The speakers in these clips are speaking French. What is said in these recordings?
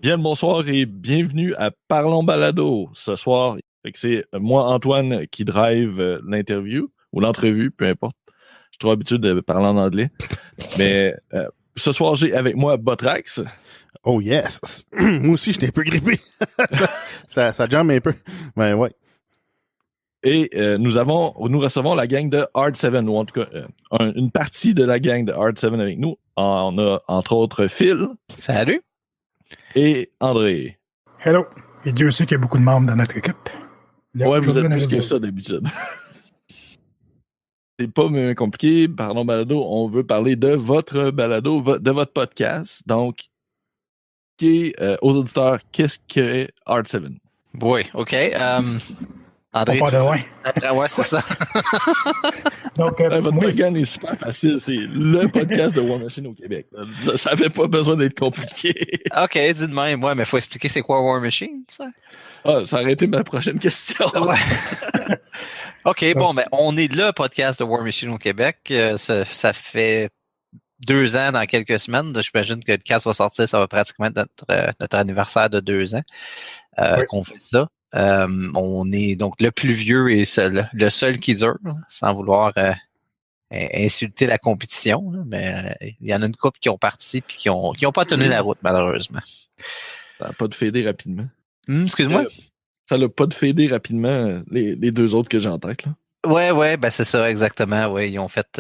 Bien le bonsoir et bienvenue à Parlons Balado. Ce soir, c'est moi, Antoine, qui drive l'interview ou l'entrevue, peu importe. Je suis trop habitué de parler en anglais. Mais ce soir, j'ai avec moi Botrax. Oh yes! Moi aussi, j'étais un peu grippé. ça jamme un peu. Ben ouais. Et nous recevons la gang de Hard 7, ou en tout cas une partie de la gang de Hard 7 avec nous. On a entre autres Phil. Salut! Et André. Hello! Et Dieu sait qu'il y a beaucoup de membres dans notre équipe. Ouais, vous êtes plus que ça d'habitude. C'est pas même compliqué. Pardon, balado. On veut parler de votre balado, de votre podcast. Donc, aux auditeurs, qu'est-ce que Hard 7? Oui, OK. André, on part de loin. Ouais, c'est ça. Donc, votre slogan est super facile. C'est le podcast de War Machine au Québec. Ça fait pas besoin d'être compliqué. OK, dis de même. Ouais, mais il faut expliquer c'est quoi War Machine, ça? Ah, ça aurait été ma prochaine question. Ouais. OK, bon, ben, on est le podcast de War Machine au Québec. Ça fait 2 ans dans quelques semaines. J'imagine que le cast va sortir, ça va pratiquement être notre anniversaire de 2 ans qu'on fait ça. On est donc le plus vieux et le seul qui dure, sans vouloir insulter la compétition. Mais il y en a une couple qui ont parti et qui ont pas tenu la route, malheureusement. Ça n'a pas de fédé rapidement. Excuse-moi? Ça n'a pas de fédé rapidement, les deux autres que j'ai en tête, là. Ouais, ben c'est ça, exactement. Ouais, ils ont fait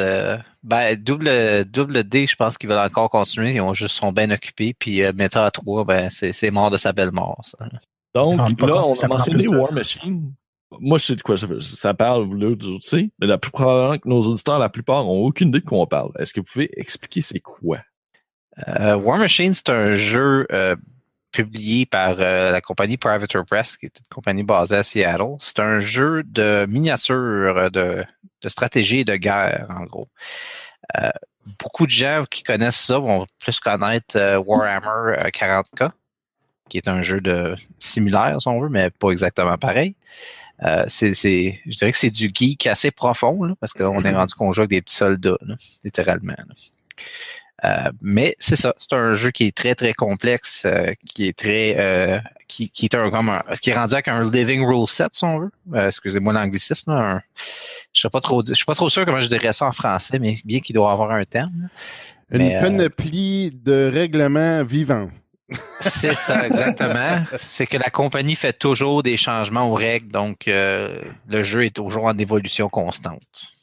double D, je pense qu'ils veulent encore continuer. Ils sont bien occupés. Puis Meta 3, ben c'est mort de sa belle mort, ça. Donc là, on a mentionné War Machine. Moi, je sais de quoi ça parle, vous l'autres aussi, mais la plupart que nos auditeurs, la plupart, n'ont aucune idée de quoi on parle. Est-ce que vous pouvez expliquer c'est quoi? War Machine, c'est un jeu publié par la compagnie Privateer Press, qui est une compagnie basée à Seattle. C'est un jeu de miniature, de stratégie et de guerre, en gros. Beaucoup de gens qui connaissent ça vont plus connaître Warhammer 40K, qui est un jeu similaire, si on veut, mais pas exactement pareil. Je dirais que c'est du geek assez profond, là, parce qu'on est rendu qu'on joue avec des petits soldats, là, littéralement. Là. Mais c'est ça, c'est un jeu qui est très très complexe, qui est très qui est rendu avec un living rule set, si on veut. Excusez-moi l'anglicisme. Je suis pas trop sûr comment je dirais ça en français, mais bien qu'il doit avoir un terme. Une panoplie de règlements vivants. C'est ça, exactement. C'est que la compagnie fait toujours des changements aux règles, donc le jeu est toujours en évolution constante.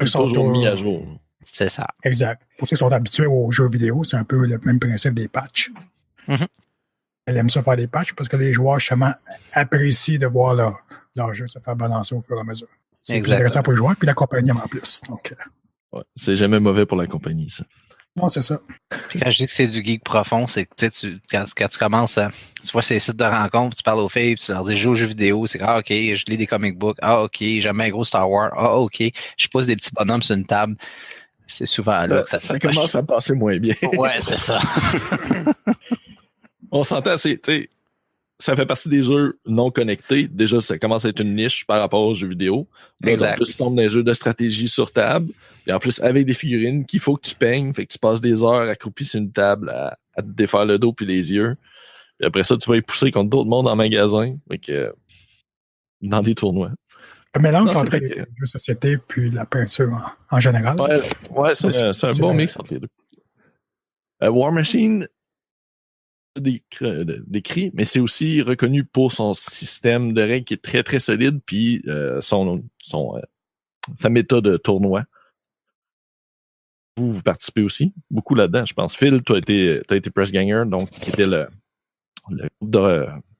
Ils sont toujours mis à jour. C'est ça. Exact. Pour ceux qui sont habitués aux jeux vidéo, c'est un peu le même principe des patchs. Mm-hmm. Elle aime ça faire des patchs parce que les joueurs, justement, apprécient de voir leur jeu se faire balancer au fur et à mesure. C'est plus intéressant pour les joueurs, puis la compagnie en plus. Donc, ouais, c'est jamais mauvais pour la compagnie, ça. Non, c'est ça. Puis quand je dis que c'est du geek profond, c'est que quand tu commences tu vois ces sites de rencontres, tu parles aux filles, puis tu leur dis je joue aux jeux vidéo, c'est OK, je lis des comic books, OK, j'aime un gros Star Wars, OK, je pose des petits bonhommes sur une table. C'est souvent là que ça commence à passer moins bien. Ouais, c'est ça. On s'entend, ça fait partie des jeux non connectés. Déjà, ça commence à être une niche par rapport aux jeux vidéo. Là, en plus, tu tombes dans les jeux de stratégie sur table. Et en plus, avec des figurines qu'il faut que tu peignes. Fait que tu passes des heures accroupi sur une table à te défaire le dos puis les yeux. Et après ça, tu vas y pousser contre d'autres mondes en magasin. Fait que, dans des tournois. Un mélange entre les jeux de société puis la peinture en général. Ouais, c'est un bon mix entre les deux. War Machine décrit, mais c'est aussi reconnu pour son système de règles qui est très, très solide, puis sa méthode de tournoi. Vous participez aussi beaucoup là-dedans, je pense. Phil, t'as été press ganger, donc qui était le groupe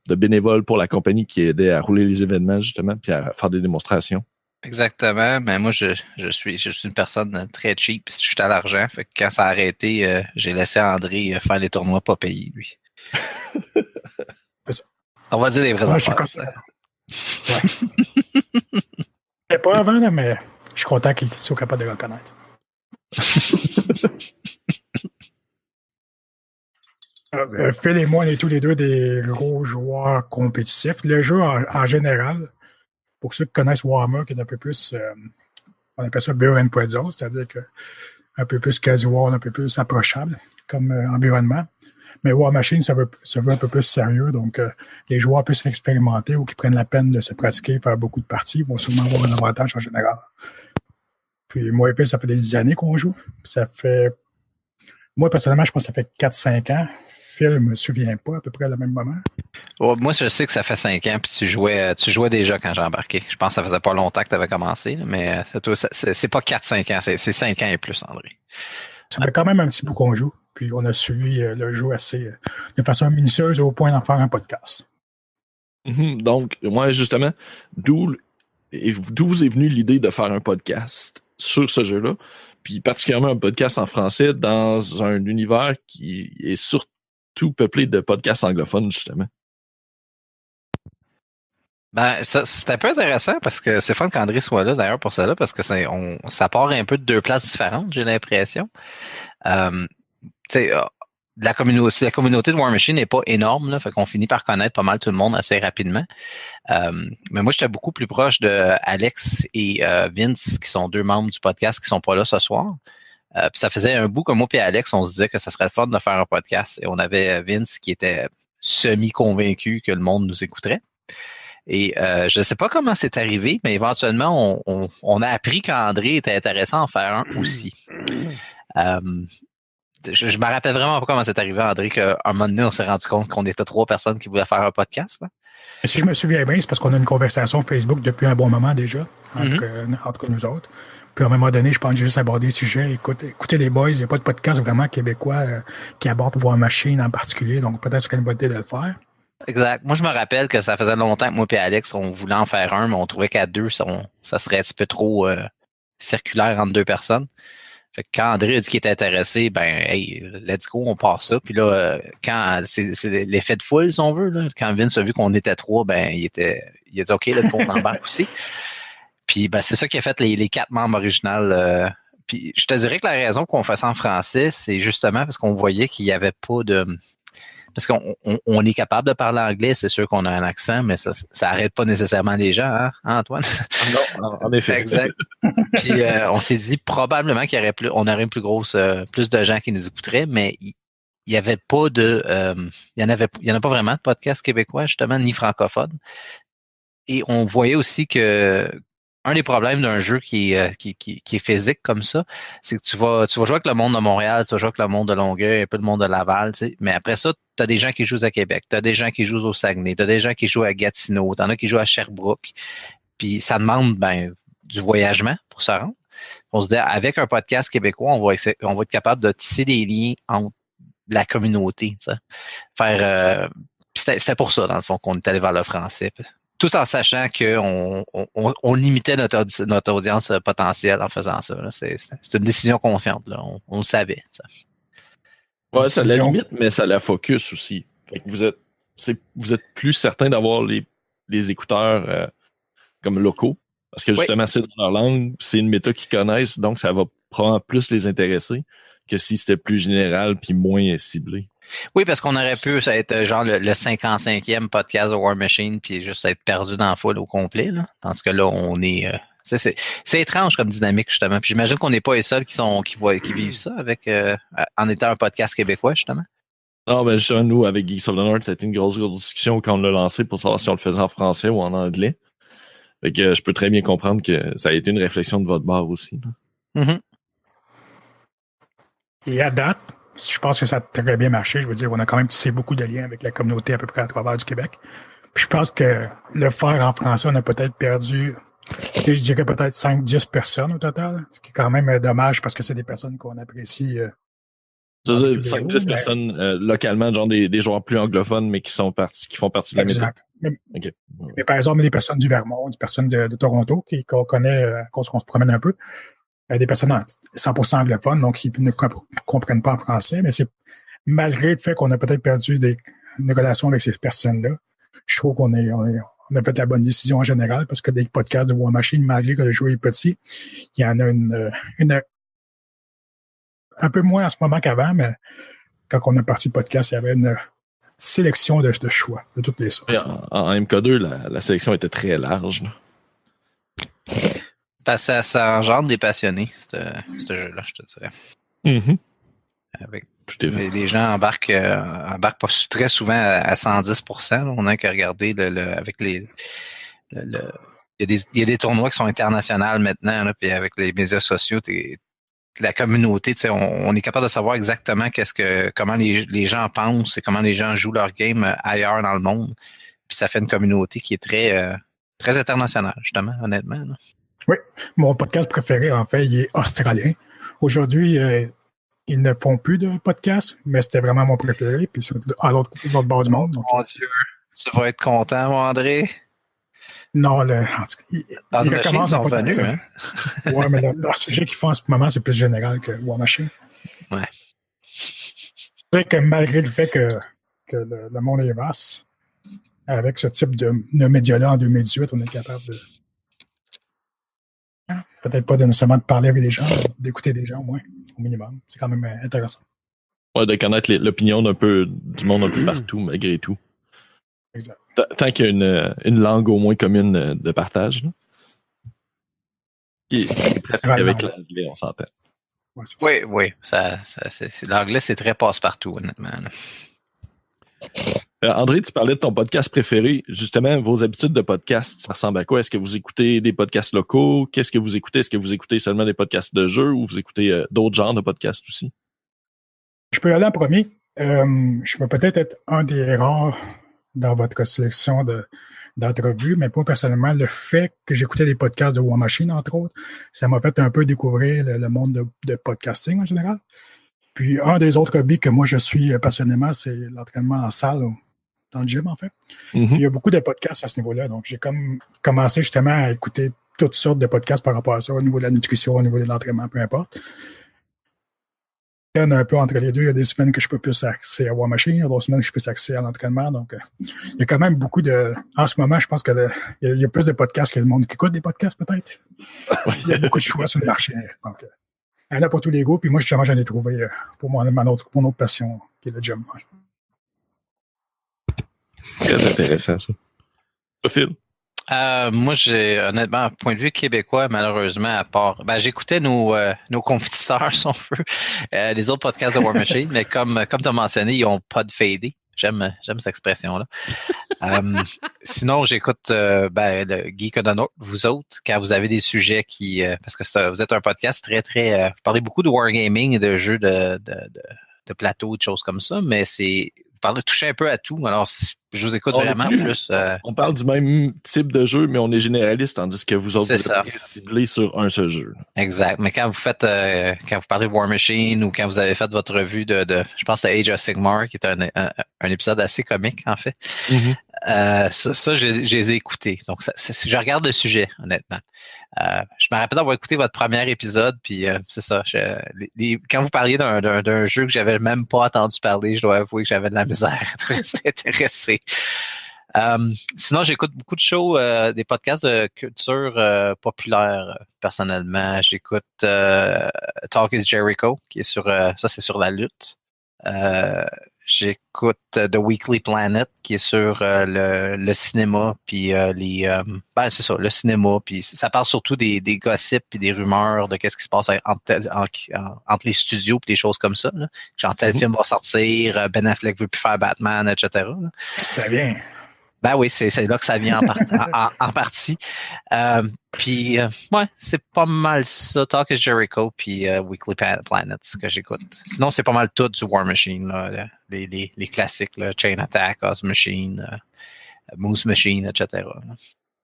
de bénévoles pour la compagnie qui aidait à rouler les événements, justement, puis à faire des démonstrations. Exactement, mais moi je suis une personne très cheap, je suis à l'argent, fait que quand ça a arrêté, j'ai laissé André faire les tournois pas payés, lui. On va dire les vraies affaires. Ouais. Pas avant, là, mais je suis content qu'ils soient capables de le reconnaître. Phil et moi, on est tous les deux des gros joueurs compétitifs. Le jeu, en général, pour ceux qui connaissent Warhammer, qui est un peu plus, on appelle ça Beer and Pretzel, c'est-à-dire que un peu plus casual, un peu plus approchable comme environnement. Mais War Machine, ça veut un peu plus sérieux. Donc, les joueurs puissent expérimenter ou qui prennent la peine de se pratiquer, faire beaucoup de parties, vont sûrement avoir un avantage en général. Puis moi et Phil, ça fait des années qu'on joue. Moi, personnellement, je pense que ça fait 4-5 ans. Phil, je me souviens pas à peu près au même moment. Oh, moi, je sais que ça fait 5 ans, puis tu jouais déjà quand j'ai embarqué. Je pense que ça faisait pas longtemps que tu avais commencé, mais c'est pas 4-5 ans, c'est 5 ans et plus, André. Ça fait quand même un petit bout qu'on joue. Puis on a suivi le jeu de façon minutieuse au point d'en faire un podcast. Donc, moi, justement, d'où vous est venue l'idée de faire un podcast sur ce jeu-là, puis particulièrement un podcast en français dans un univers qui est surtout peuplé de podcasts anglophones, justement? Ben, c'est un peu intéressant parce que c'est fun qu'André soit là, d'ailleurs, pour ça, parce que ça part un peu de deux places différentes, j'ai l'impression. La communauté de War Machine n'est pas énorme, là, fait qu'on finit par connaître pas mal tout le monde assez rapidement. Mais moi, j'étais beaucoup plus proche de Alex et Vince, qui sont deux membres du podcast qui sont pas là ce soir. Puis ça faisait un bout que moi et Alex, on se disait que ça serait le fun de faire un podcast. Et on avait Vince qui était semi-convaincu que le monde nous écouterait. Et je ne sais pas comment c'est arrivé, mais éventuellement, on a appris qu'André était intéressé à en faire un aussi. Je me rappelle vraiment pas comment c'est arrivé, André, qu'à un moment donné, on s'est rendu compte qu'on était 3 personnes qui voulaient faire un podcast. Là. Si je me souviens bien, c'est parce qu'on a une conversation Facebook depuis un bon moment déjà, entre nous autres. Puis à un moment donné, je pense que j'ai juste abordé le sujet. Écoutez les boys, il n'y a pas de podcast vraiment québécois qui aborde War Machine en particulier, donc peut-être que c'est une bonne idée de le faire. Exact. Moi, je me rappelle que ça faisait longtemps que moi et Alex, on voulait en faire un, mais on trouvait qu'à 2, ça serait un petit peu trop circulaire entre 2 personnes. Fait que quand André a dit qu'il était intéressé, ben, hey, let's go, on part ça. Puis là, quand c'est l'effet de foule, si on veut, là, quand Vince a vu qu'on était 3, ben, il a dit OK, let's go, on embarque aussi. Puis ben, c'est ça qui a fait les 4 membres originaux. Puis je te dirais que la raison qu'on fait ça en français, c'est justement parce qu'on voyait qu'il n'y avait pas de... Parce qu'on est capable de parler anglais, c'est sûr qu'on a un accent, mais ça arrête pas nécessairement les gens, hein Antoine? Non, en effet. Exact. Puis on s'est dit probablement qu'il y aurait plus de gens qui nous écouteraient, mais il y avait pas de, il y en a pas vraiment de podcasts québécois justement ni francophones. Et on voyait aussi que un des problèmes d'un jeu qui est physique comme ça, c'est que tu vas jouer avec le monde de Montréal, tu vas jouer avec le monde de Longueuil, un peu le monde de Laval, tu sais. Mais après ça, tu as des gens qui jouent à Québec, tu as des gens qui jouent au Saguenay, tu as des gens qui jouent à Gatineau, tu en as qui jouent à Sherbrooke. Puis ça demande du voyagement pour se rendre. On se dit, avec un podcast québécois, on va être capable de tisser des liens entre la communauté, tu sais. C'était pour ça, dans le fond, qu'on est allé vers le français. Tout en sachant qu'on limitait notre audience potentielle en faisant ça. C'est une décision consciente. Là. On le savait. Ça. Ouais, ça la limite, mais ça la focus aussi. Fait que vous êtes plus certain d'avoir les écouteurs comme locaux. Parce que justement, c'est dans leur langue, c'est une méta qu'ils connaissent, donc ça va probablement plus les intéresser que si c'était plus général puis moins ciblé. Oui, parce qu'on aurait pu être genre le 55e podcast de War Machine puis juste être perdu dans la foule au complet. Là. Dans ce cas-là, on est... c'est étrange comme dynamique, justement. Puis j'imagine qu'on n'est pas les seuls qui vivent ça avec en étant un podcast québécois, justement. Non, ben justement, nous, avec Geeks of the North, ça a été une grosse discussion quand on l'a lancé pour savoir si on le faisait en français ou en anglais. Fait que je peux très bien comprendre que ça a été une réflexion de votre part aussi. Mm-hmm. Et à date, je pense que ça a très bien marché. Je veux dire, on a quand même tissé beaucoup de liens avec la communauté à peu près à travers du Québec. Puis je pense que le faire en français, on a peut-être perdu, je dirais peut-être 5-10 personnes au total, ce qui est quand même dommage parce que c'est des personnes qu'on apprécie. 5-10 personnes localement, genre des joueurs plus anglophones, mais qui font partie de la méthode. Okay. Mais par exemple, des personnes du Vermont, des personnes de Toronto qu'on connaît, qu'on se promène un peu. Des personnes 100% anglophones, donc qui ne comprennent pas en français, mais c'est malgré le fait qu'on a peut-être perdu une relation avec ces personnes-là, je trouve qu'on a fait la bonne décision en général, parce que des podcasts de War Machine, malgré que le jeu est petit, il y en a un peu moins en ce moment qu'avant, mais quand on a parti le podcast, il y avait une sélection de choix de toutes les sortes. En MK2, la sélection était très large. Là. Parce que ça engendre des passionnés, ce jeu-là, je te dirais. Mm-hmm. Les gens embarquent pas très souvent à 110%. Là. On a qu'à regarder avec les... il y a des tournois qui sont internationaux maintenant, là, puis avec les médias sociaux, la communauté, on est capable de savoir exactement comment les gens pensent et comment les gens jouent leur game ailleurs dans le monde. Puis ça fait une communauté qui est très internationale, justement, honnêtement. Là. Oui, mon podcast préféré, en fait, il est australien. Aujourd'hui, ils ne font plus de podcasts, mais c'était vraiment mon préféré, puis c'est à l'autre bord du monde. Donc, mon Dieu, tu vas être content, mon André. Non, en tout cas, ils recommencent à pas venus, hein? Oui, mais le sujet qu'ils font en ce moment, c'est plus général que War Machine. Ouais. C'est vrai que malgré le fait que le monde est vaste, avec ce type de média-là en 2018, on est capable de... Peut-être pas nécessairement de parler avec les gens, mais d'écouter les gens au moins, au minimum. C'est quand même intéressant. Ouais, de connaître l'opinion du monde un peu partout, malgré tout. Exact. Tant qu'il y a une langue au moins commune de partage. Là. C'est presque avec l'anglais, on s'entend. Ouais, oui. L'anglais, c'est très passe-partout, honnêtement. André, tu parlais de ton podcast préféré. Justement, vos habitudes de podcast, ça ressemble à quoi? Est-ce que vous écoutez des podcasts locaux? Qu'est-ce que vous écoutez? Est-ce que vous écoutez seulement des podcasts de jeux ou vous écoutez d'autres genres de podcasts aussi? Je peux y aller en premier. Je vais peut-être être un des rares dans votre sélection d'entrevues, mais moi, personnellement, le fait que j'écoutais des podcasts de War Machine, entre autres, ça m'a fait un peu découvrir le monde de podcasting en général. Puis, un des autres hobbies que moi, je suis passionnément, c'est l'entraînement en salle, dans le gym, en fait. Mm-hmm. Puis, il y a beaucoup de podcasts à ce niveau-là. Donc, j'ai commencé justement à écouter toutes sortes de podcasts par rapport à ça, au niveau de la nutrition, au niveau de l'entraînement, peu importe. Un peu entre les deux. Il y a des semaines que je peux plus accéder à War Machine, il y a d'autres semaines que je peux accéder à l'entraînement. Donc, il y a quand même beaucoup de... En ce moment, je pense qu'il y a plus de podcasts que le monde qui écoute des podcasts, peut-être. Il y a beaucoup de choix sur le marché. Donc, il y en a pour tous les goûts. Puis moi, justement, j'en ai trouvé pour mon autre passion, qui est le gym. Très intéressant, ça. Phil? Moi, honnêtement, un point de vue québécois, malheureusement, à part, j'écoutais nos compétiteurs, si on veut, les autres podcasts de War Machine, mais comme tu as mentionné, ils ont pas de fadé. J'aime cette expression-là. Sinon, j'écoute le Geek of the North, vous autres, quand vous avez des sujets parce que vous êtes un podcast très, très... vous parlez beaucoup de wargaming et de jeux de plateau, de choses comme ça, mais vous touchez un peu à tout. Alors, je vous écoute vraiment plus. On parle du même type de jeu, mais on est généraliste, tandis que vous autres, vous êtes ciblés sur un seul jeu. Exact. Mais quand vous parlez de War Machine ou quand vous avez fait votre revue je pense que Age of Sigmar, qui est un épisode assez comique, en fait. Mm-hmm. Je les ai écoutés. Donc, je regarde le sujet, honnêtement. Je me rappelle d'avoir écouté votre premier épisode, puis c'est ça. Quand vous parliez d'un jeu que j'avais même pas entendu parler, je dois avouer que j'avais de la misère à rester intéressé. Sinon, j'écoute beaucoup de shows, des podcasts de culture populaire, personnellement. J'écoute Talk is Jericho, qui est c'est sur la lutte. J'écoute The Weekly Planet, qui est sur le cinéma, puis c'est ça, le cinéma, puis ça parle surtout des gossips puis des rumeurs de qu'est-ce qui se passe entre les studios puis des choses comme ça. Là. Genre, tel film va sortir, Ben Affleck veut plus faire Batman, etc. Là. Ça vient. Ben oui, c'est là que ça vient en partie. Puis, c'est pas mal ça. Talk is Jericho, puis Weekly Planet, ce que j'écoute. Sinon, c'est pas mal tout du War Machine, là, les classiques, là, Chain Attack, Oz Machine, Moose Machine, etc.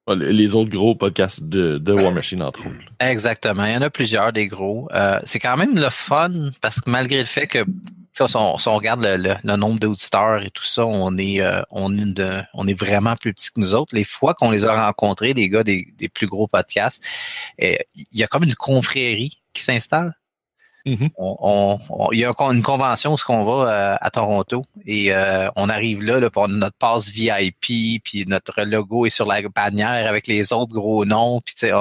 Là. Les autres gros podcasts de War Machine, entre autres. Exactement. Il y en a plusieurs, des gros. C'est quand même le fun, parce que malgré le fait que si on regarde le nombre d'auditeurs et tout ça, on est vraiment plus petit que nous autres. Les fois qu'on les a rencontrés, les gars des plus gros podcasts, il y a comme une confrérie qui s'installe. Mm-hmm. Il y a une convention où on va à Toronto et on arrive là pour notre passe VIP, puis notre logo est sur la bannière avec les autres gros noms, puis tu sais.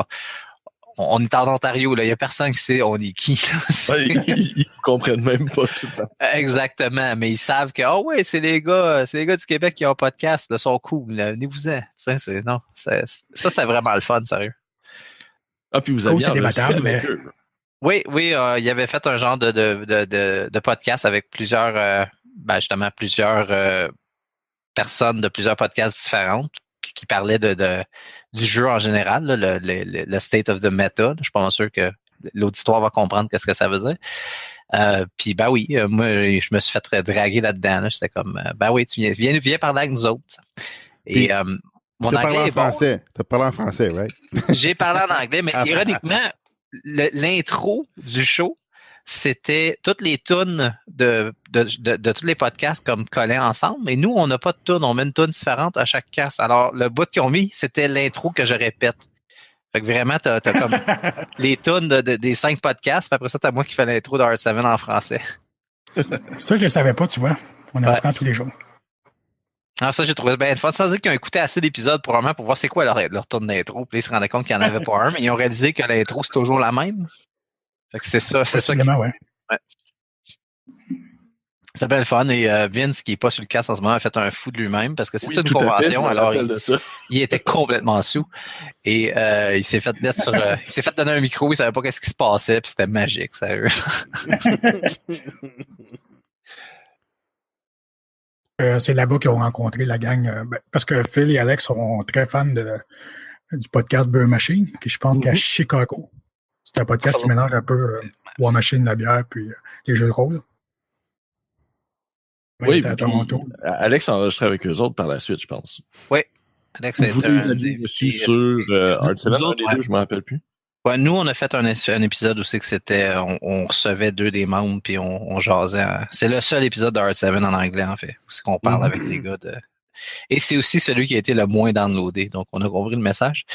On est en Ontario, là. Il n'y a personne qui sait on est qui. Ils comprennent même pas. Exactement. Mais ils savent que, c'est les gars du Québec qui ont un podcast, là, sont cool, là. Venez-vous-en. Ça, c'est vraiment le fun, sérieux. Ah, puis vous avez c'est débattable, mais... Oui, il avait fait un genre de podcast avec plusieurs, justement, plusieurs personnes de plusieurs podcasts différentes qui parlaient du jeu en général, là, le state of the meta. Je suis pas sûr que l'auditoire va comprendre qu'est-ce que ça veut dire. Puis oui, moi, je me suis fait draguer là-dedans. Là. J'étais comme, oui, tu viens parler avec nous autres. Et mon anglais est bon. T'as parlé en français, right? J'ai parlé en anglais, mais ironiquement, l'intro du show, c'était toutes les tunes de tous les podcasts comme collés ensemble. Et nous, on n'a pas de tunes. On met une tune différente à chaque casse. Alors, le bout qu'ils ont mis, c'était l'intro que je répète. Fait que vraiment, t'as comme les tunes des 5 podcasts, puis après ça, t'as moi qui fais l'intro de R7 en français. Ça, je le savais pas, tu vois. On apprend tous les jours. Ah, ça, j'ai trouvé bien fun. Sans dire qu'ils ont écouté assez d'épisodes probablement pour voir c'est quoi leur tourne d'intro. Puis ils se rendaient compte qu'il n'y en avait pas un, mais ils ont réalisé que l'intro, c'est toujours la même. Fait que c'est ça. Ouais. C'est bien le fun. Et Vince, qui n'est pas sur le cast en ce moment, a fait un fou de lui-même parce que c'est une convention. Alors, il était complètement sous. Et il s'est fait mettre sur. Il s'est fait donner un micro, il savait pas ce qui se passait, puis c'était magique, sérieux. C'est là-bas qu'ils ont rencontré la gang. Parce que Phil et Alex sont très fans du podcast Beer Machine, qui je pense qu'à à Chicago. C'est un podcast qui mélange un peu War Machine, la bière, puis les jeux de rôle. Oui, à Toronto. Alex a enregistré avec eux autres par la suite, je pense. Oui, Alex a été. Vous les aviez reçus sur Art7, un des deux, je ne me rappelle plus. Ouais, nous, on a fait un épisode où c'est que c'était, on recevait 2 des membres puis on jasait. C'est le seul épisode de Art7 en anglais, en fait, où c'est qu'on parle avec les gars de. Et c'est aussi celui qui a été le moins downloadé, donc on a compris le message.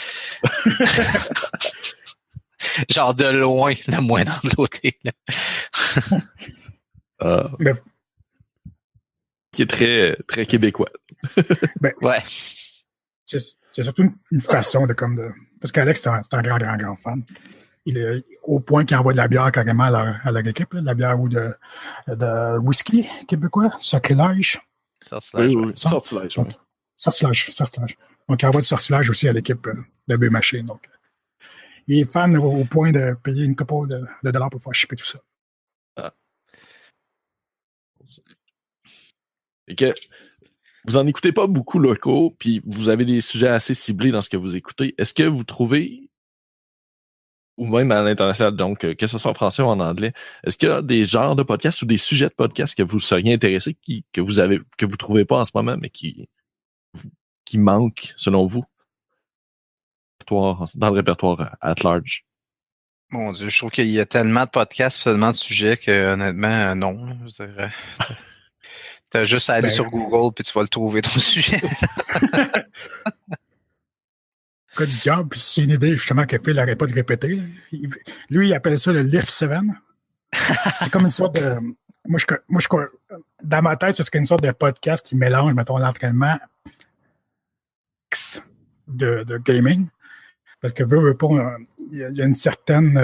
Genre de loin, le moins downloadé. Qui est très, très québécois. Ouais. C'est surtout une façon parce qu'Alex, c'est un grand fan. Il est au point qu'il envoie de la bière carrément à leur équipe, là, de la bière ou de whisky québécois, sacrilège. Sortilège. Oui. Sortilège, oui. Sortilège. Donc, il envoie du sortilège aussi à l'équipe de Beer Machine. Donc, il est fan au point de payer une couple de dollars pour pouvoir shipper tout ça. Ah. Et que vous en écoutez pas beaucoup locaux, puis vous avez des sujets assez ciblés dans ce que vous écoutez. Est-ce que vous trouvez, ou même à l'international, donc que ce soit en français ou en anglais, est-ce qu'il y a des genres de podcasts ou des sujets de podcasts que vous seriez intéressés, que vous trouvez pas en ce moment, mais qui manquent selon vous dans le répertoire at large? Mon Dieu, je trouve qu'il y a tellement de podcasts, tellement de sujets que honnêtement, non. Je dirais. T'as juste à aller sur Google puis tu vas le trouver ton sujet. Cas du diable, puis c'est une idée justement que Phil n'arrête pas de répéter. Lui, il appelle ça le Lift 7. C'est comme une sorte de. Moi, dans ma tête, c'est une sorte de podcast qui mélange, mettons, l'entraînement de gaming. Parce que veut pas, il y a une certaine.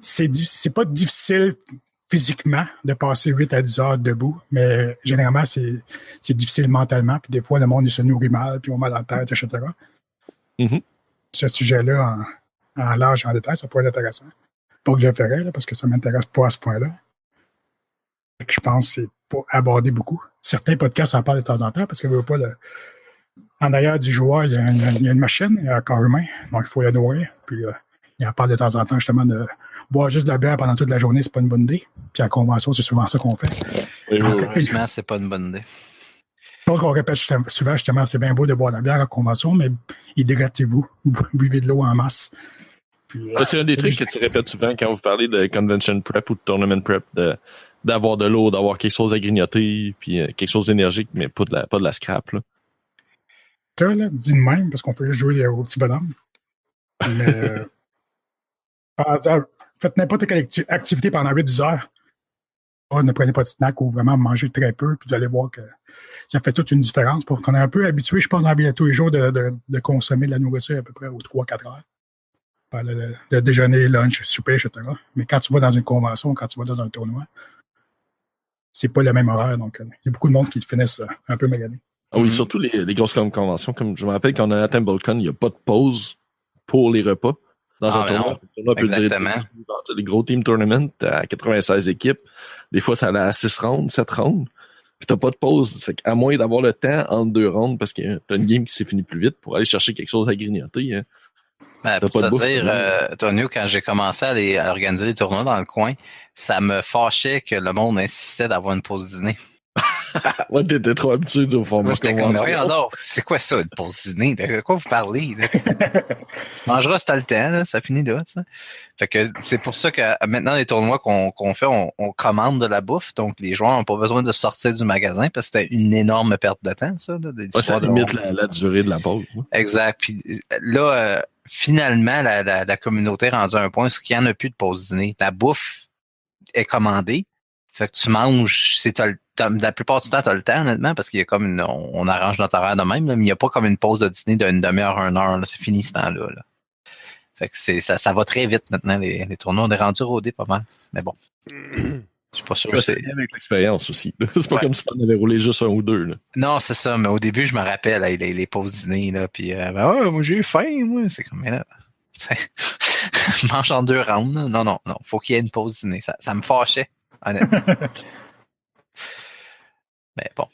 C'est pas difficile physiquement de passer 8 à 10 heures debout, mais généralement, c'est difficile mentalement. Puis des fois, le monde il se nourrit mal, puis on a mal à la tête, etc. Mm-hmm. Ce sujet-là, en large et en détail, ça pourrait être intéressant. Pas que je le ferais, là, parce que ça ne m'intéresse pas à ce point-là. Je pense que c'est pas abordé beaucoup. Certains podcasts en parlent de temps en temps, parce que veut pas en arrière du joueur, il y a une machine, il y a un corps humain, donc il faut le nourrir. Puis il en parle de temps en temps, justement, de boire juste de la bière pendant toute la journée, c'est pas une bonne idée. Puis à la convention, c'est souvent ça qu'on fait. Heureusement, c'est pas une bonne idée. Donc, on répète souvent, justement, c'est bien beau de boire de la bière à la convention, mais hydratez-vous, buvez de l'eau en masse. Puis, c'est un des trucs que tu répètes souvent quand vous parlez de convention prep ou de tournament prep, d'avoir de l'eau, d'avoir quelque chose à grignoter, puis quelque chose d'énergique, mais pas de la scrap. Là. Ça, là, dit de même, parce qu'on peut juste jouer au petit bonhomme. Mais faites n'importe quelle activité pendant 8-10 heures. Ne prenez pas de snack ou vraiment mangez très peu, puis vous allez voir que ça fait toute une différence. Parce qu'on est un peu habitué, je pense, dans la vie de tous les jours, de consommer de la nourriture à peu près aux 3-4 heures. Par le déjeuner, lunch, souper, etc. Mais quand tu vas dans une convention, quand tu vas dans un tournoi, c'est pas le même horaire. Donc, il y a beaucoup de monde qui finissent un peu maganés. Ah oui, surtout les grosses conventions. Comme je me rappelle, quand on a atteint BoldCon, il n'y a pas de pause pour les repas dans un tournoi. Le tournoi peut durer les gros team tournaments à 96 équipes. Des fois, ça allait à 6 rounds, 7 rounds. Puis t'as pas de pause. Fait qu'à moins d'avoir le temps entre 2 rounds parce que t'as une game qui s'est finie plus vite pour aller chercher quelque chose à grignoter. Hein. Pour te dire, Tonio, quand j'ai commencé à organiser des tournois dans le coin, ça me fâchait que le monde insistait d'avoir une pause dîner. Ouais, t'étais trop habitué au format convention. C'est quoi ça, une pause dîner? De quoi vous parlez? Là, tu mangeras si t'as le temps, là, ça finit là. T'sais. Fait que c'est pour ça que maintenant, les tournois qu'on fait, on commande de la bouffe. Donc, les joueurs n'ont pas besoin de sortir du magasin parce que c'était une énorme perte de temps, ça. Là, ça limite la durée de la pause. Ouais. Exact. Puis là, finalement, la communauté est rendue à un point où il n'y en a plus de pause dîner. La bouffe est commandée. Fait que tu manges, la plupart du temps, tu as le temps, honnêtement, parce qu'il y a comme on arrange notre horaire de même, là, mais il n'y a pas comme une pause de dîner d'une demi-heure, 1 heure. Là, c'est fini ce temps-là. Là. Fait que ça va très vite maintenant, les tournois. On est rendu rodés pas mal. Mais bon. Je suis pas sûr que c'est avec l'expérience aussi. C'est pas comme si tu en avais roulé juste 1 ou 2. Là. Non, c'est ça. Mais au début, je me rappelle les pauses dîner. Là, puis, moi, j'ai faim. Moi. C'est comme, mais là, mange en 2 rounds. Là. Non. Faut qu'il y ait une pause dîner. Ça me fâchait. Honnêtement. Mais bon,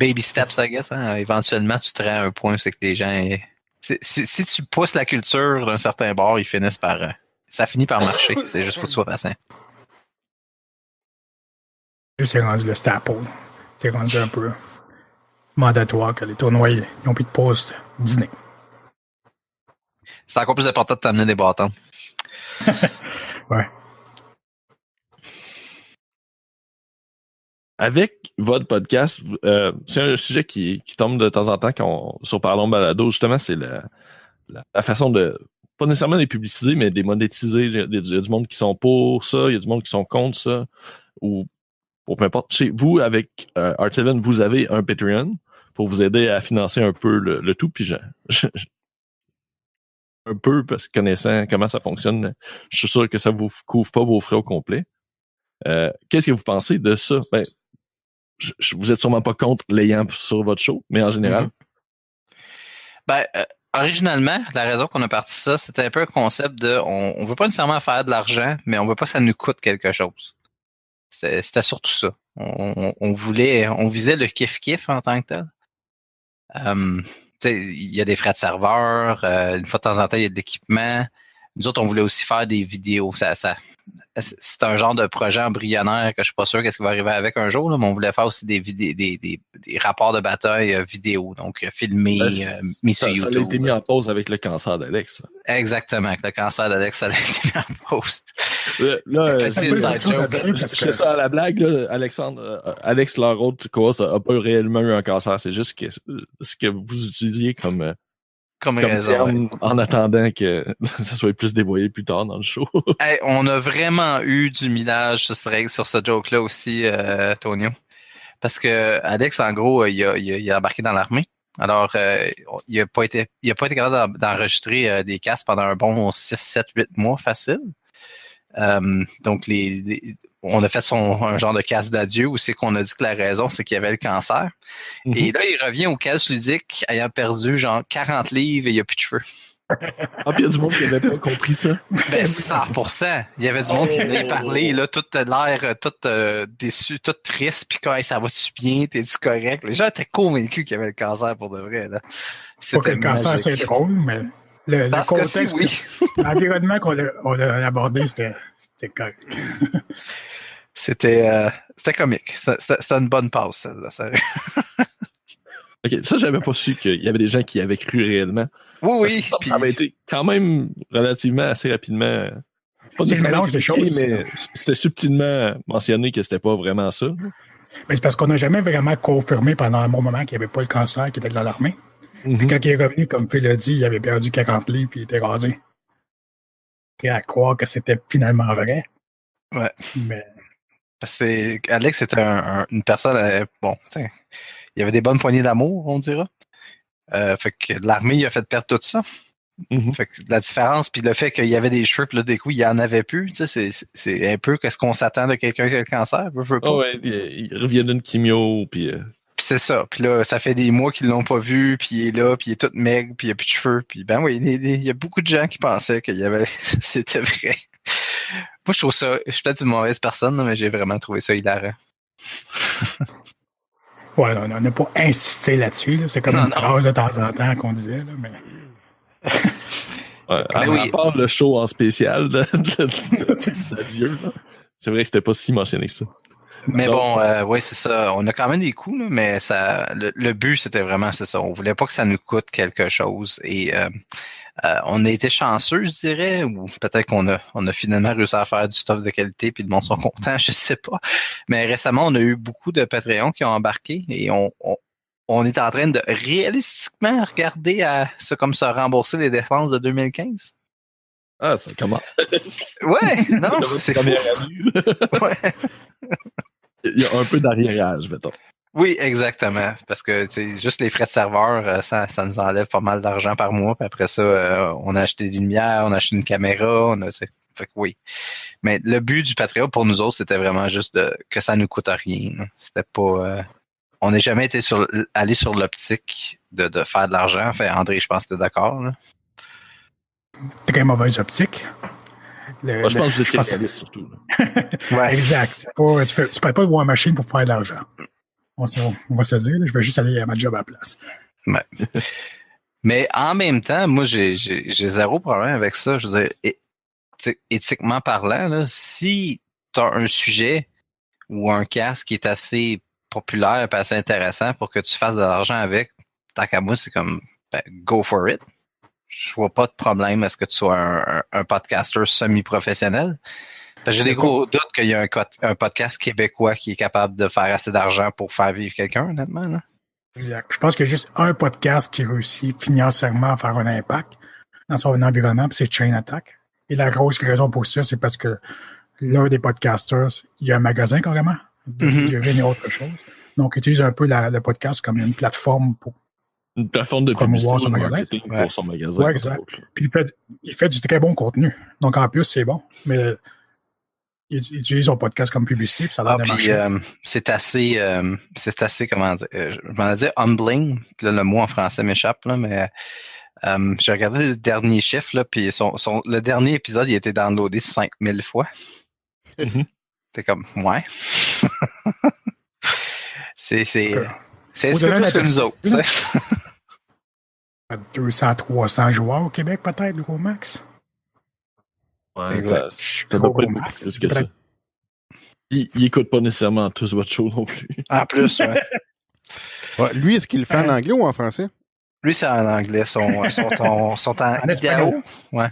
baby steps, I guess. Hein? Éventuellement, tu te rends à un point où c'est que les gens... Si tu pousses la culture d'un certain bord, ils finissent par... ça finit par marcher. C'est juste faut que tu sois patient. C'est rendu le staple. C'est rendu un peu mandatoire que les tournois n'ont plus de pause de dîner. C'est encore plus important de t'amener des bâtons. Ouais. Avec votre podcast, c'est un sujet qui tombe de temps en temps sur Parlons Balado, justement, c'est la façon de, pas nécessairement les publiciser, mais des monétiser. Il y a du monde qui sont pour ça, il y a du monde qui sont contre ça, ou pour peu importe. Chez vous, avec Art7, vous avez un Patreon pour vous aider à financer un peu le tout, puis un peu, parce que connaissant comment ça fonctionne, je suis sûr que ça vous couvre pas vos frais au complet. Qu'est-ce que vous pensez de ça? Ben, vous êtes sûrement pas contre l'ayant sur votre show, mais en général. Originalement, la raison qu'on a parti ça, c'était un peu un concept de on veut pas nécessairement faire de l'argent, mais on veut pas que ça nous coûte quelque chose. C'était surtout ça. On visait le kiff-kiff en tant que tel. Il y a des frais de serveur, une fois de temps en temps, il y a de l'équipement. Nous autres, on voulait aussi faire des vidéos. C'est un genre de projet embryonnaire que je suis pas sûr qu'est-ce qui va arriver avec un jour, là, mais on voulait faire aussi des rapports de bataille vidéo, donc filmés, mis sur YouTube. Ça a été mis en pause avec le cancer d'Alex. Exactement, avec le cancer d'Alex, ça a été mis en pause. Je fais ça à la blague, là, Alexandre. Alex, leur autre co-host, n'a pas réellement eu un cancer. C'est juste ce que vous utilisiez comme raison, terme, en attendant que ça soit plus dévoilé plus tard dans le show. On a vraiment eu du millage sur ce joke-là aussi, Tonio. Parce que Alex, en gros, il a embarqué dans l'armée. Alors, il a pas été capable d'enregistrer des casques pendant un bon 6, 7, 8 mois facile. Donc, on a fait un genre de casse d'adieu où c'est qu'on a dit que la raison, c'est qu'il y avait le cancer. Mm-hmm. Et là, il revient au casse ludique ayant perdu genre 40 livres et il n'y a plus de cheveux. Ah, puis il y a du monde qui n'avait pas compris ça. Ben, 100%. Il y avait du monde qui venait parler, là, tout l'air, tout déçu, tout triste, puis quand ça va-tu bien, t'es-tu correct? Les gens étaient convaincus qu'il y avait le cancer pour de vrai, là. Pas que le cancer, c'est drôle, mais le contexte, oui. L'environnement qu'on a abordé, c'était correct. C'était comique. C'était une bonne passe, ça. OK, ça, j'avais pas su qu'il y avait des gens qui avaient cru réellement. Oui. Ça avait été quand même relativement assez rapidement. Pas c'est le mélange des choses. Mais c'était subtilement mentionné que c'était pas vraiment ça. Mais c'est parce qu'on n'a jamais vraiment confirmé pendant un bon moment qu'il n'y avait pas le cancer qui était dans l'armée. Mm-hmm. Puis quand il est revenu, comme Phil l'a dit, il avait perdu 40 livres puis il était rasé. Et à croire que c'était finalement vrai. Ouais. Mais... Parce que Alex était une personne, il y avait des bonnes poignées d'amour, on dira. Fait que l'armée, il a fait perdre tout ça. Mm-hmm. Fait que la différence, puis le fait qu'il y avait des cheveux, puis là, des coups, il n'y en avait plus, tu sais, c'est un peu qu'est-ce qu'on s'attend de quelqu'un qui a le cancer, ouais, il revient d'une chimio, puis Puis c'est ça. Puis là, ça fait des mois qu'ils l'ont pas vu, puis il est là, puis il est tout maigre, puis il a plus de cheveux. Puis ben oui, il y a beaucoup de gens qui pensaient qu'il y avait c'était vrai. Moi, je trouve ça... Je suis peut-être une mauvaise personne, mais j'ai vraiment trouvé ça hilarant. Ouais, on n'a pas insisté là-dessus. Là. C'est comme une phrase de temps en temps qu'on disait. Là, mais... Ouais, à part le show en spécial de Dieu, c'est vrai que c'était pas si mentionné que ça. Mais bon, oui, c'est ça. On a quand même des coups, là, mais ça, le but, c'était vraiment, c'est ça. On voulait pas que ça nous coûte quelque chose. Et on a été chanceux, je dirais, ou peut-être qu'on a finalement réussi à faire du stuff de qualité puis le monde sont contents, je sais pas. Mais récemment, on a eu beaucoup de Patreons qui ont embarqué et on est en train de réalistiquement regarder à comme ça rembourser les dépenses de 2015. Ah, ça commence. Ouais, non, c'est fou. Ouais. Il y a un peu d'arriérage, mettons. Oui, exactement. Parce que juste les frais de serveur, ça nous enlève pas mal d'argent par mois. Puis après ça, on a acheté des lumières, on a acheté une caméra, fait que oui. Mais le but du Patreon pour nous autres, c'était vraiment juste que ça nous coûte rien. C'était pas. On n'a jamais été allé sur l'optique de faire de l'argent. Enfin, André, je pense que t'es d'accord. Là. T'as quand même mauvaise optique. Moi, je pense que vous étiez réaliste surtout. Ouais. Exact. Tu ne payes pas de War Machine pour faire de l'argent. On va se dire, là, je vais juste aller à ma job à la place. Ouais. Mais en même temps, moi, j'ai zéro problème avec ça. Je veux dire, éthiquement parlant, là, si tu as un sujet ou un casque qui est assez populaire et assez intéressant pour que tu fasses de l'argent avec, tant qu'à moi, c'est comme go for it. Je vois pas de problème à ce que tu sois un podcaster semi-professionnel. J'ai des gros doutes qu'il y a un podcast québécois qui est capable de faire assez d'argent pour faire vivre quelqu'un, honnêtement. Là. Exact. Je pense qu'il y a juste un podcast qui réussit financièrement à faire un impact dans son environnement, puis c'est Chain Attack. Et la grosse raison pour ça, c'est parce que l'un des podcasters, il y a un magasin carrément de figurines et autre chose. Donc, il utilise un peu le podcast comme une plateforme pour une plateforme de publicité son marketing pour son magasin. Ouais, exact. Puis il fait du très bon contenu. Donc, en plus, c'est bon. Mais il utilise son podcast comme publicité, puis ça a l'air de marcher. C'est assez, comment dire, je m'en ai dit humbling. Puis là, le mot en français m'échappe, là, mais j'ai regardé le dernier chiffre, là, puis le dernier épisode, il a été downloadé 5000 fois. T'es comme, ouais. c'est un petit peu plus que nous autres, tu sais. 200, 300 joueurs au Québec, peut-être, gros max. Ouais, ça doit pas être beaucoup plus que ça. Il écoute pas nécessairement tous votre show non plus. En plus, ouais. Ouais, lui, est-ce qu'il le fait en anglais ou en français? Lui, c'est en anglais. Sont en idéal. Ouais.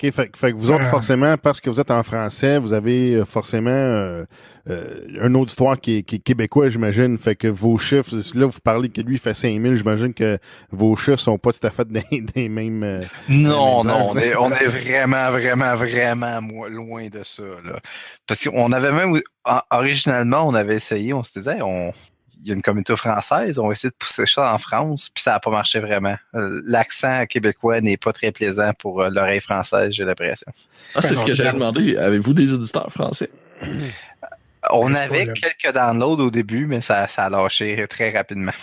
OK, fait que vous autres, forcément, parce que vous êtes en français, vous avez forcément un auditoire qui est québécois, j'imagine. Fait que vos chiffres, là, vous parlez que lui fait 5000, j'imagine que vos chiffres sont pas tout à fait des mêmes... non, on est vraiment, vraiment, vraiment loin de ça. Là. Parce qu'on avait même, originalement, on avait essayé, on s'était dit, il y a une communauté française, on va essayer de pousser ça en France, puis ça n'a pas marché vraiment. L'accent québécois n'est pas très plaisant pour l'oreille française, j'ai l'impression. Ah, c'est ce que j'allais demander. Avez-vous des auditeurs français? On avait quelques downloads au début, mais ça a lâché très rapidement.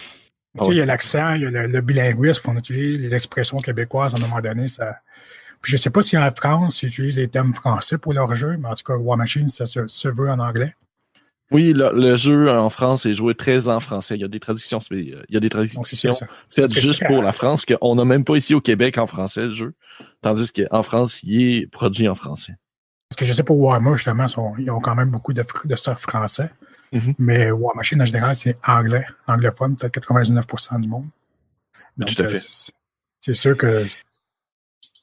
Tu sais, il y a l'accent, il y a le bilinguisme, on utilise les expressions québécoises à un moment donné. Ça... Puis je ne sais pas si en France, ils utilisent les thèmes français pour leur jeu, mais en tout cas, War Machine, ça se veut en anglais. Oui, le jeu en France est joué très en français. Il y a des traductions. C'est juste pour la France qu'on n'a même pas ici au Québec en français le jeu. Tandis qu'en France, il est produit en français. Parce que je sais pour Warhammer, justement, ils ont quand même beaucoup de stuff français. Mais War Machine, en général, c'est anglais. Anglophone, peut-être 99% du monde. Donc, tout à fait. C'est sûr que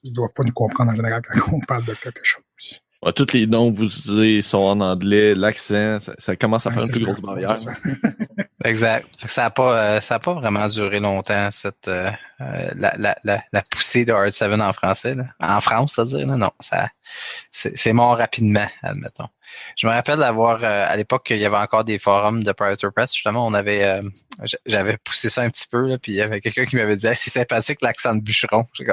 ils ne doivent pas nous comprendre en général quand on parle de quelque chose. Ouais, tous les noms que vous utilisez sont en anglais, l'accent, ça commence à faire une plus grosse barrière. Exact. Ça a pas vraiment duré longtemps, cette la poussée de Hard 7 en français. Là. En France, c'est-à-dire. Là, non, c'est mort rapidement, admettons. Je me rappelle d'avoir, à l'époque, il y avait encore des forums de Predator Press. Justement, j'avais poussé ça un petit peu, là, puis il y avait quelqu'un qui m'avait dit c'est sympathique l'accent de bûcheron. J'ai dit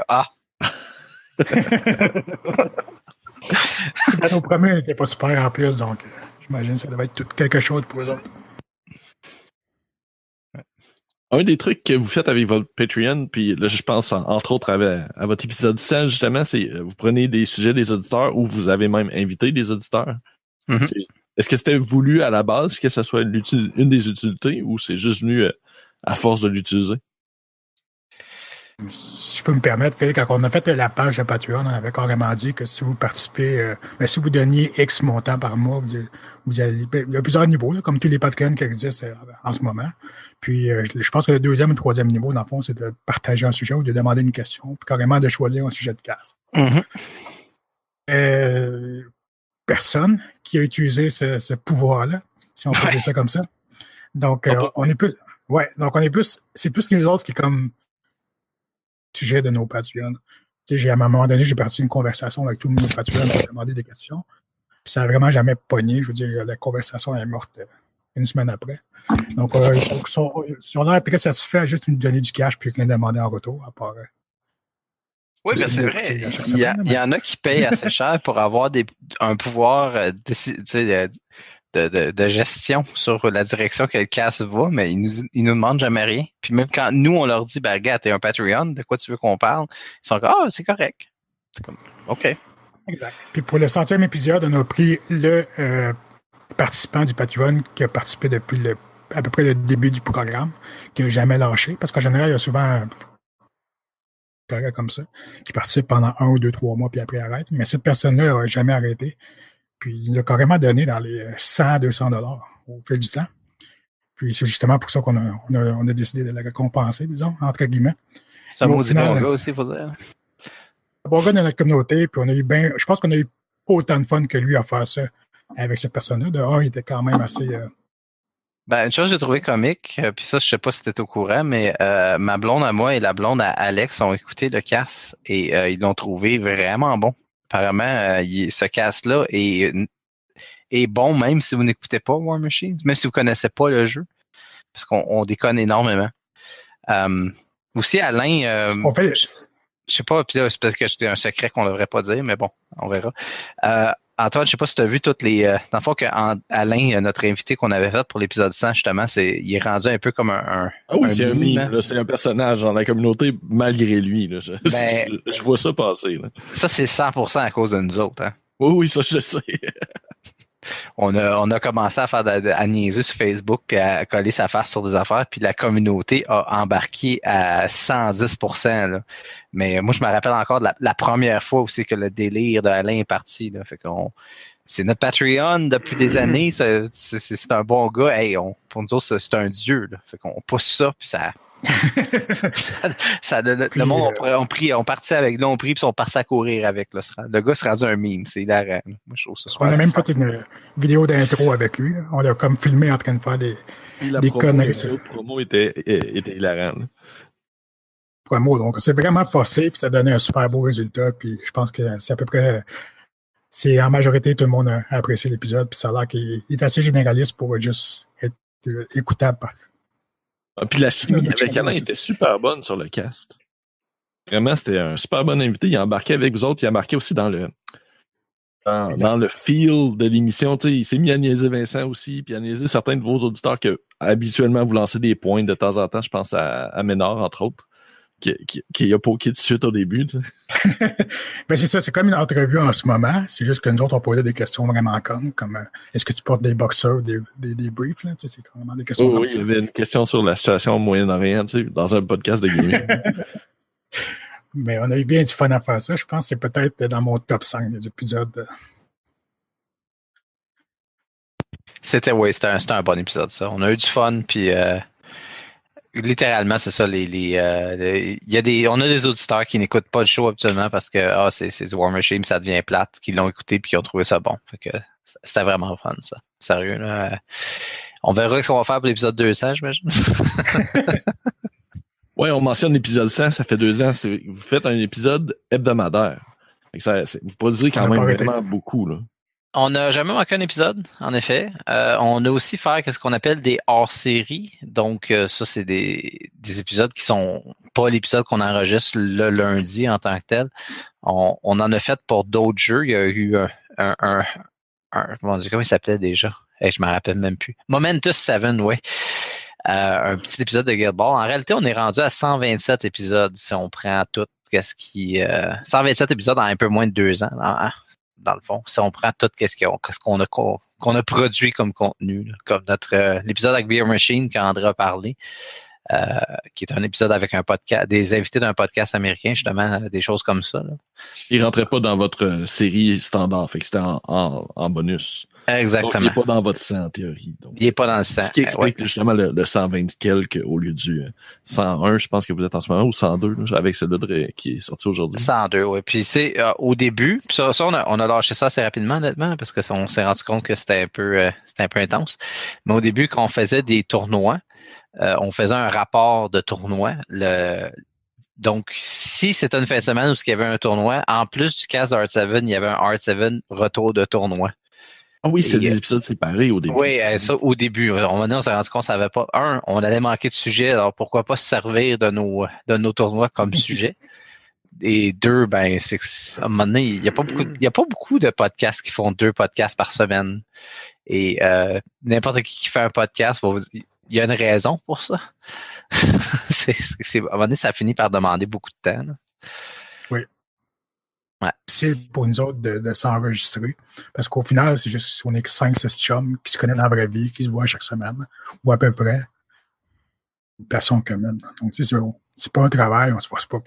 Nos premiers n'étaient pas super en plus, donc je j'imagine que ça devait être tout quelque chose pour eux autres. Un des trucs que vous faites avec votre Patreon, puis là, je pense entre autres à votre épisode 100, justement, c'est vous prenez des sujets des auditeurs ou vous avez même invité des auditeurs. Mm-hmm. Est-ce que c'était voulu à la base que ça soit une des utilités ou c'est juste venu à force de l'utiliser? Si je peux me permettre, Phil, quand on a fait la page de Patreon, on avait carrément dit que si vous participez, si vous donniez X montant par mois, vous allez, il y a plusieurs niveaux, là, comme tous les Patreons qui existent en ce moment. Puis, je pense que le deuxième et le troisième niveau, dans le fond, c'est de partager un sujet ou de demander une question, puis carrément de choisir un sujet de classe. Mm-hmm. Personne qui a utilisé ce pouvoir-là, si on peut dire ça comme ça. Donc, on est plus, c'est plus que nous autres qui est comme sujet de nos Patreons. À un moment donné, j'ai parti une conversation avec tous mes Patreons pour demander des questions. Puis ça n'a vraiment jamais pogné. Je veux dire, la conversation est morte une semaine après. Donc, ils ont l'air très satisfaits à juste nous donner du cash puis rien demander en retour, à part. Oui, mais c'est vrai. Il y en a qui payent assez cher pour avoir un pouvoir de gestion sur la direction que le cast va, mais ils nous demandent jamais rien. Puis même quand nous, on leur dit, ben, regarde, t'es un Patreon, de quoi tu veux qu'on parle? Ils sont comme, c'est correct. C'est comme, OK. Exact. Puis pour le 100e épisode, on a pris le participant du Patreon qui a participé depuis à peu près le début du programme, qui n'a jamais lâché, parce qu'en général, il y a souvent comme ça, qui participe pendant 1 ou 2, 3 mois, puis après arrête. Mais cette personne-là n'a jamais arrêté. Puis il a carrément donné dans les 100 $200 au fil du temps. Puis c'est justement pour ça qu'on a décidé de la récompenser, disons, entre guillemets. C'est un maudit bon gars aussi, il faut dire. Un bon gars de notre communauté, puis on a eu je pense qu'on a eu autant de fun que lui à faire ça avec cette personne-là. De il était quand même assez... une chose que j'ai trouvé comique, puis ça, je sais pas si t'es au courant, mais ma blonde à moi et la blonde à Alex ont écouté le cast et ils l'ont trouvé vraiment bon. Apparemment, ce cast-là est bon même si vous n'écoutez pas War Machine, même si vous connaissez pas le jeu, parce qu'on déconne énormément. Aussi, Alain, je sais pas, puis là, c'est peut-être que c'était un secret qu'on devrait pas dire, mais bon, on verra. Antoine, je sais pas si tu as vu toutes les... dans le fond, Alain, notre invité qu'on avait fait pour l'épisode 100, justement, il est rendu un peu comme c'est un meme, c'est un personnage dans la communauté malgré lui. Là. Je vois ça passer. Là. Ça, c'est 100% à cause de nous autres. Hein? Oui, ça, je sais. On a commencé à faire à niaiser sur Facebook puis à coller sa face sur des affaires, puis la communauté a embarqué à 110%. Là. Mais moi, je me rappelle encore de la première fois aussi que le délire d'Alain est parti. Là. Fait c'est notre Patreon depuis des années. C'est un bon gars. Hey, pour nous autres, c'est un dieu. Là. Fait qu'on pousse ça, puis ça. Le monde on partit avec l'on pris puis ils sont partis à courir avec le gars se rendu un meme, c'est hilarant. Moi je trouve ça super. On a même fait une vidéo d'intro avec lui, on l'a comme filmé en train de faire des conneries. La promo était hilarant. Promo, donc c'est vraiment forcé puis ça donnait un super beau résultat puis je pense que c'est à peu près en majorité tout le monde a apprécié l'épisode puis ça a l'air qu'il est assez généraliste pour juste être écoutable. Puis la chimie avec Alain était super bonne sur le cast. Vraiment, c'était un super bon invité. Il a embarqué avec vous autres. Il a embarqué aussi dans le feel de l'émission. Tu sais, il s'est mis à niaiser Vincent aussi, puis à niaiser certains de vos auditeurs que habituellement vous lancez des points de temps en temps. Je pense à Ménard, entre autres, qui a poké de suite au début. Tu sais. Ben c'est ça, c'est comme une entrevue en ce moment. C'est juste que nous autres, on posait des questions vraiment connes, comme est-ce que tu portes des boxers ou des briefs? Là? Tu sais, c'est vraiment des questions oui, il y avait une question sur la situation au Moyen-Orient, tu sais, dans un podcast de gaming. Mais on a eu bien du fun à faire ça. Je pense que c'est peut-être dans mon top 5 des épisodes. C'était un bon épisode, ça. On a eu du fun, puis littéralement, c'est ça. On a des auditeurs qui n'écoutent pas le show habituellement parce que c'est du War Machine, ça devient plate, qui l'ont écouté puis qui ont trouvé ça bon. Fait que c'était vraiment fun, ça. Sérieux, là. On verra ce qu'on va faire pour l'épisode 200, j'imagine. Oui, on mentionne l'épisode 100, ça fait 2 ans. Vous faites un épisode hebdomadaire. Vous produisez quand même vraiment beaucoup, là. On n'a jamais manqué un épisode, en effet. On a aussi fait ce qu'on appelle des hors-séries. Donc, ça, c'est des épisodes qui sont pas l'épisode qu'on enregistre le lundi en tant que tel. On en a fait pour d'autres jeux. Il y a eu comment il s'appelait déjà? Je m'en rappelle même plus. Momentous 7, oui. Un petit épisode de Guild Ball. En réalité, on est rendu à 127 épisodes si on prend tout. 127 épisodes en un peu moins de 2 ans, dans le fond. Si on prend tout qu'on a produit comme contenu, là, comme l'épisode avec Beer Machine qu'André a parlé, qui est un épisode avec un podcast, des invités d'un podcast américain, justement, des choses comme ça. Là. Il rentrait pas dans votre série standard, fait que c'était en bonus. Exactement. Donc, il n'est pas dans votre 100 en théorie. Donc, il n'est pas dans le 100. Ce qui explique justement le 120 quelques au lieu du 101, je pense que vous êtes en ce moment, ou 102, là, avec celui-là qui est sorti aujourd'hui. 102, oui. Puis c'est au début, puis ça on a lâché ça assez rapidement, honnêtement, parce qu'on s'est rendu compte que c'était un peu intense. Mais au début, quand on faisait des tournois, on faisait un rapport de tournoi. Donc, si c'était une fin de semaine où il y avait un tournoi, en plus du cast d'Art 7, il y avait un Art 7 retour de tournoi. Ah oui, c'est des épisodes séparés au début. Oui, ça au début. On s'est rendu compte qu'on savait pas. On allait manquer de sujet, alors pourquoi pas se servir de nos tournois comme sujet. Et 2, à un moment donné, il y a pas beaucoup de podcasts qui font 2 podcasts par semaine. Et n'importe qui fait un podcast, il y a une raison pour ça. À un moment donné, ça finit par demander beaucoup de temps. Là. Oui. Ouais. C'est pour nous autres de s'enregistrer. Parce qu'au final, c'est juste on est que 5-6 chums qui se connaissent dans la vraie vie, qui se voient chaque semaine, ou à peu près. Une personne commune. Donc, c'est pas un travail, on se voit pas.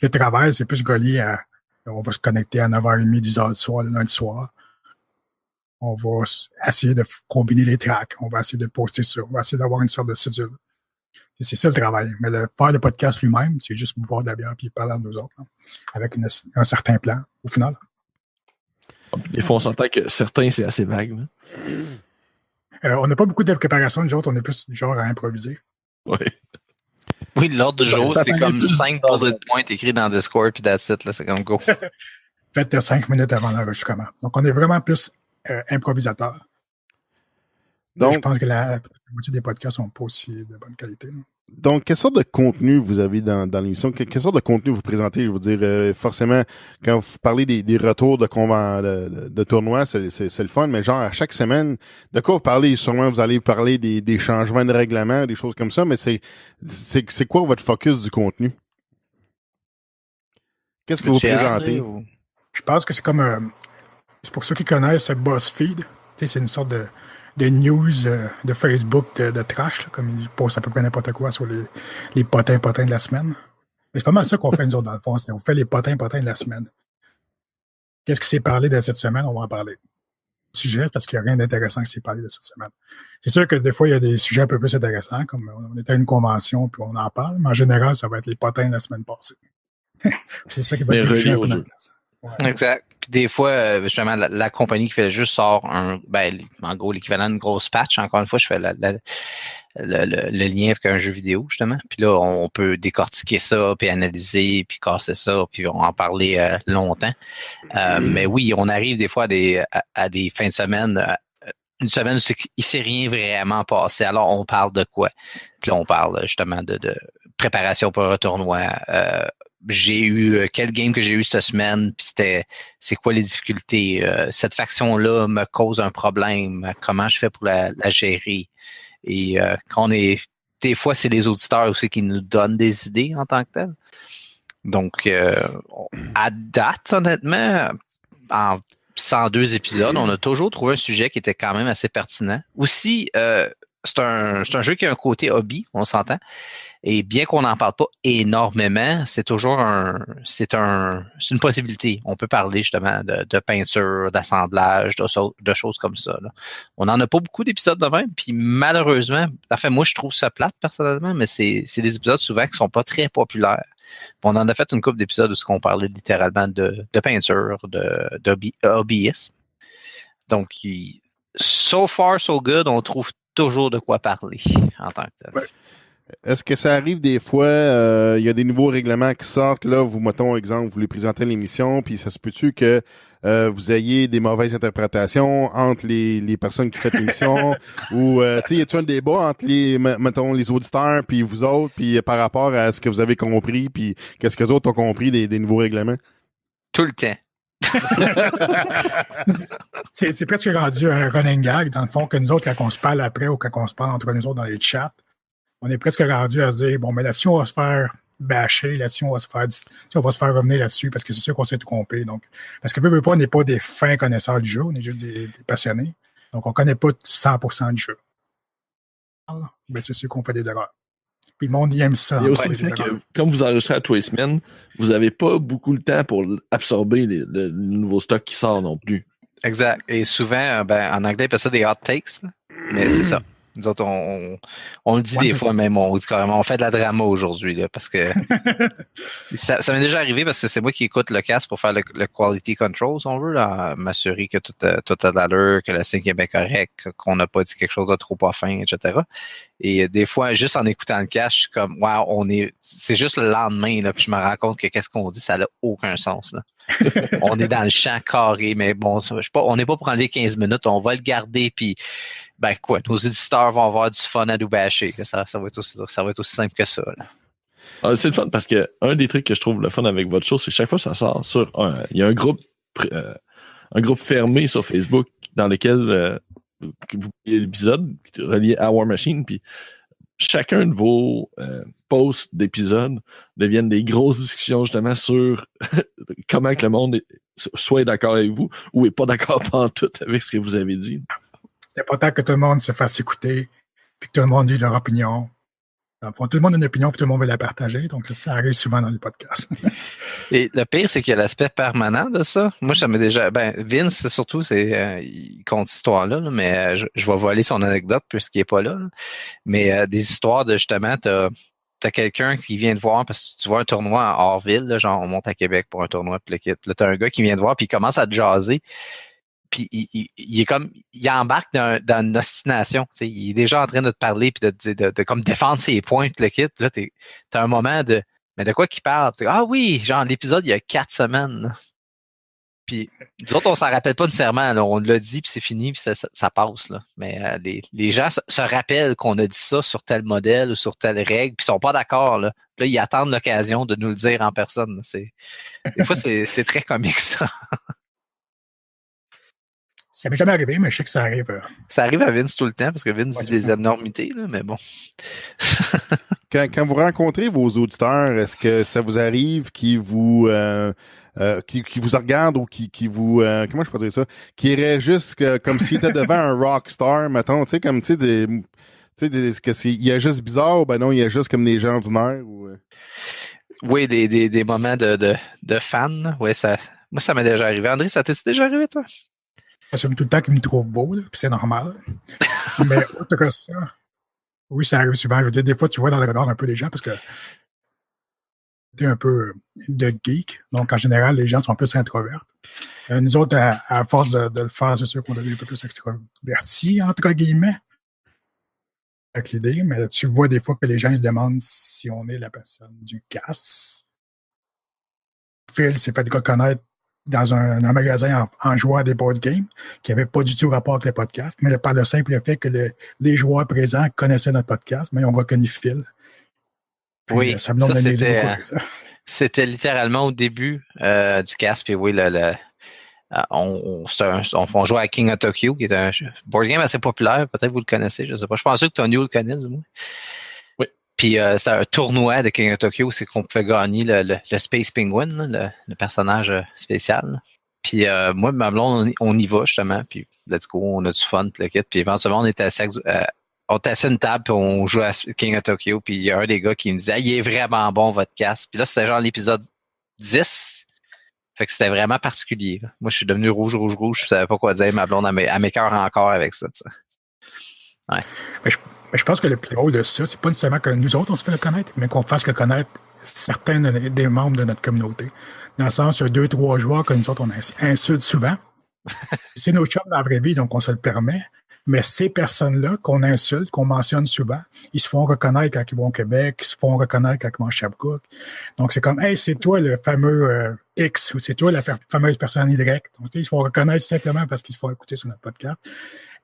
Le travail, c'est plus relié à on va se connecter à 9h30, 10h du soir, le lundi soir. On va essayer de combiner les tracks. On va essayer de poster ça. On va essayer d'avoir une sorte de cédule. Et c'est ça le travail. Mais faire le podcast lui-même, c'est juste boire de la bière et parler à nous autres, là, avec un certain plan, au final. Des fois, on s'entend que certains, c'est assez vague. On n'a pas beaucoup de préparation, nous autres, on est plus du genre à improviser. Oui. Oui, l'ordre du jour, c'est comme 5 bullet points écrits dans Discord, puis that's it, là, c'est comme go. Faites 5 minutes avant l'enregistrement. Donc, on est vraiment plus improvisateur. Donc, je pense que la moitié des podcasts sont pas aussi de bonne qualité. Là. Donc, quelle sorte de contenu vous avez dans l'émission? Quelle sorte de contenu vous présentez? Je veux dire, forcément, quand vous parlez des retours de tournois, c'est le fun, mais genre, à chaque semaine, de quoi vous parlez? Sûrement, vous allez parler des changements de règlement, des choses comme ça, mais c'est quoi votre focus du contenu? Qu'est-ce que vous présentez? Je pense que c'est comme... c'est pour ceux qui connaissent BuzzFeed. C'est une sorte de news de Facebook de trash, là, comme ils postent à peu près n'importe quoi sur les potins de la semaine. Mais c'est pas mal ça qu'on fait nous autres dans le fond. On fait les potins de la semaine. Qu'est-ce qui s'est parlé de cette semaine? On va en parler. Sujet, parce qu'il n'y a rien d'intéressant qui s'est parlé de cette semaine. C'est sûr que des fois, il y a des sujets un peu plus intéressants, comme on était à une convention puis on en parle, mais en général, ça va être les potins de la semaine passée. C'est ça qui va être relié au jeu. Ouais. Exact. Puis des fois, justement, la compagnie qui fait le jeu sort en gros, l'équivalent d'une grosse patch. Encore une fois, je fais le lien avec un jeu vidéo, justement. Puis là, on peut décortiquer ça, puis analyser, puis casser ça, puis on en parler longtemps. Mais oui, on arrive des fois à des fins de semaine, une semaine où il ne s'est rien vraiment passé. Alors, on parle de quoi? Puis là, on parle justement de préparation pour un tournoi, j'ai eu quel game que j'ai eu cette semaine, puis c'est quoi les difficultés, cette faction-là me cause un problème, comment je fais pour la gérer. Et quand des fois, c'est les auditeurs aussi qui nous donnent des idées en tant que tel. Donc, à date, honnêtement, en 102 épisodes, on a toujours trouvé un sujet qui était quand même assez pertinent. Aussi, c'est un jeu qui a un côté hobby, on s'entend. Et bien qu'on n'en parle pas énormément, c'est toujours c'est une possibilité. On peut parler justement de peinture, d'assemblage, de choses comme ça. Là. On n'en a pas beaucoup d'épisodes de même, puis malheureusement, enfin moi je trouve ça plate personnellement, mais c'est des épisodes souvent qui sont pas très populaires. On en a fait une couple d'épisodes où on parlait littéralement de peinture, de hobbyisme. Donc, so far so good, on trouve toujours de quoi parler en tant que tel. Ouais. Est-ce que ça arrive des fois, il y a des nouveaux règlements qui sortent, là, vous mettons exemple, vous les présentez à l'émission, puis ça se peut-tu que vous ayez des mauvaises interprétations entre les personnes qui font l'émission, ou tu sais, y a-t-il un débat entre les auditeurs puis vous autres, puis par rapport à ce que vous avez compris, puis qu'est-ce que les autres ont compris des nouveaux règlements? Tout le temps. C'est presque rendu un running gag, dans le fond, que nous autres, quand on se parle après ou quand on se parle entre nous autres dans les chats, on est presque rendu à se dire, bon, mais là-dessus, on va se faire bâcher, là-dessus, on va se faire revenir là-dessus parce que c'est sûr qu'on s'est trompé. Donc, parce que veut pas, on n'est pas des fins connaisseurs du jeu, on est juste des passionnés. Donc, on connaît pas 100% du jeu. Ben, c'est sûr qu'on fait des erreurs. Puis le monde, il aime ça. Il y a aussi le fait que, comme vous enregistrez à tous les semaines, vous n'avez pas beaucoup le temps pour absorber le nouveau stock qui sort non plus. Exact. Et souvent, en anglais, on appelle ça des hot takes. Là. Mais c'est ça. Nous autres, on le dit des fois même, on dit carrément, on fait de la drama aujourd'hui, là, parce que ça m'est déjà arrivé parce que c'est moi qui écoute le casque pour faire le quality control, si on veut, là, m'assurer que tout a de l'allure, que la sync est bien correcte, qu'on n'a pas dit quelque chose de trop pas fin, etc. Et des fois, juste en écoutant le casque, je suis comme, wow, c'est juste le lendemain, là, puis je me rends compte que qu'est-ce qu'on dit, ça n'a aucun sens, là. On est dans le champ carré, mais bon, on n'est pas pour enlever 15 minutes, on va le garder, puis nos éditeurs vont avoir du fun à nous bâcher. Ça va être aussi simple que ça. Là. C'est le fun parce que un des trucs que je trouve le fun avec votre show, c'est que chaque fois que ça sort il y a un groupe fermé sur Facebook dans lequel vous voyez l'épisode relié à War Machine, puis chacun de vos posts d'épisodes deviennent des grosses discussions justement sur comment que le monde soit d'accord avec vous ou est pas d'accord pantoute avec ce que vous avez dit. C'est important que tout le monde se fasse écouter, puis que tout le monde dise leur opinion. Tout le monde a une opinion, puis tout le monde veut la partager, donc ça arrive souvent dans les podcasts. Et le pire, c'est qu'il y a l'aspect permanent de ça. Moi, ça m'est déjà... Vince, surtout, il compte cette histoire-là, mais je vais voler son anecdote puisqu'il n'est pas là. Mais des histoires de, justement, t'as quelqu'un qui vient te voir parce que tu vois un tournoi en hors-ville, là, genre on monte à Québec pour un tournoi, puis là, t'as un gars qui vient te voir, puis il commence à te jaser. Puis il est comme, il embarque dans une ostination. Il est déjà en train de te parler puis de comme défendre ses points, puis le kit. Puis là, t'as un moment mais de quoi qu'il parle? Ah oui, genre l'épisode il y a 4 semaines. Là. Puis nous autres, on s'en rappelle pas nécessairement. Là, on l'a dit, puis c'est fini, puis ça passe. Là. Mais les gens se rappellent qu'on a dit ça sur tel modèle ou sur telle règle, puis ils sont pas d'accord. Là, ils attendent l'occasion de nous le dire en personne. Des fois, c'est très comique, ça. Ça m'est jamais arrivé, mais je sais que ça arrive. Ça arrive à Vince tout le temps, parce que Vince dit des énormités, là, mais bon. Quand vous rencontrez vos auditeurs, est-ce que ça vous arrive qu'ils vous regardent ou qui vous comment je peux dire ça, qui réagissent comme s'ils étaient devant un rockstar, mettons, tu sais, comme tu sais, il y a juste bizarre, ben non, il y a juste comme des gens ordinaires ou Oui, des moments de fan. Oui, moi ça m'est déjà arrivé. André, ça t'est déjà arrivé, toi? C'est tout le temps qu'ils me trouvent beau, là, puis c'est normal. Mais autre que ça, oui, ça arrive souvent. Je veux dire, des fois, tu vois dans le regard un peu des gens parce que t'es un peu de geek. Donc, en général, les gens sont un peu introverts. Nous autres, à force de le faire, c'est sûr qu'on devient un peu plus extrovertis, entre guillemets, avec l'idée. Mais tu vois des fois que les gens se demandent si on est la personne du cast. Phil s'est fait reconnaître dans un magasin en jouant à des board games qui n'avait pas du tout rapport avec le podcast, mais par le simple fait que les joueurs présents connaissaient notre podcast, mais ils ont reconnu Phil. Puis, oui, ça c'était littéralement au début du cast, puis oui, on jouait à King of Tokyo, qui est un board game assez populaire, peut-être vous le connaissez, je ne sais pas. Je pense que Tony le connaît, du moins. Oui. Puis c'était un tournoi de King of Tokyo, c'est qu'on pouvait gagner le Space Penguin, le personnage spécial. Là. Puis moi, ma blonde, on y va justement, puis let's go, on a du fun, puis le kit. Puis éventuellement, on était assis à une table, puis on jouait à King of Tokyo, puis il y a un des gars qui me disait « il est vraiment bon, votre casque. » Puis là, c'était genre l'épisode 10. Fait que c'était vraiment particulier. Là. Moi, je suis devenu rouge, je savais pas quoi dire. Ma blonde, elle m'écoeure encore avec ça. T'sais. Ouais. Mais je pense que le plus drôle de ça, c'est pas nécessairement que nous autres, on se fait le connaître, mais qu'on fasse le connaître certains des membres de notre communauté. Dans le sens, il y a 2-3 joueurs que nous autres, on insulte souvent. C'est nos chums dans la vraie vie, donc on se le permet. Mais ces personnes-là qu'on insulte, qu'on mentionne souvent, ils se font reconnaître quand ils vont au Québec, ils se font reconnaître quand ils vont à Sherbrooke. Donc, c'est comme, hey, c'est toi le fameux X ou c'est toi la fameuse personne Y. Donc, ils se font reconnaître simplement parce qu'ils se font écouter sur notre podcast.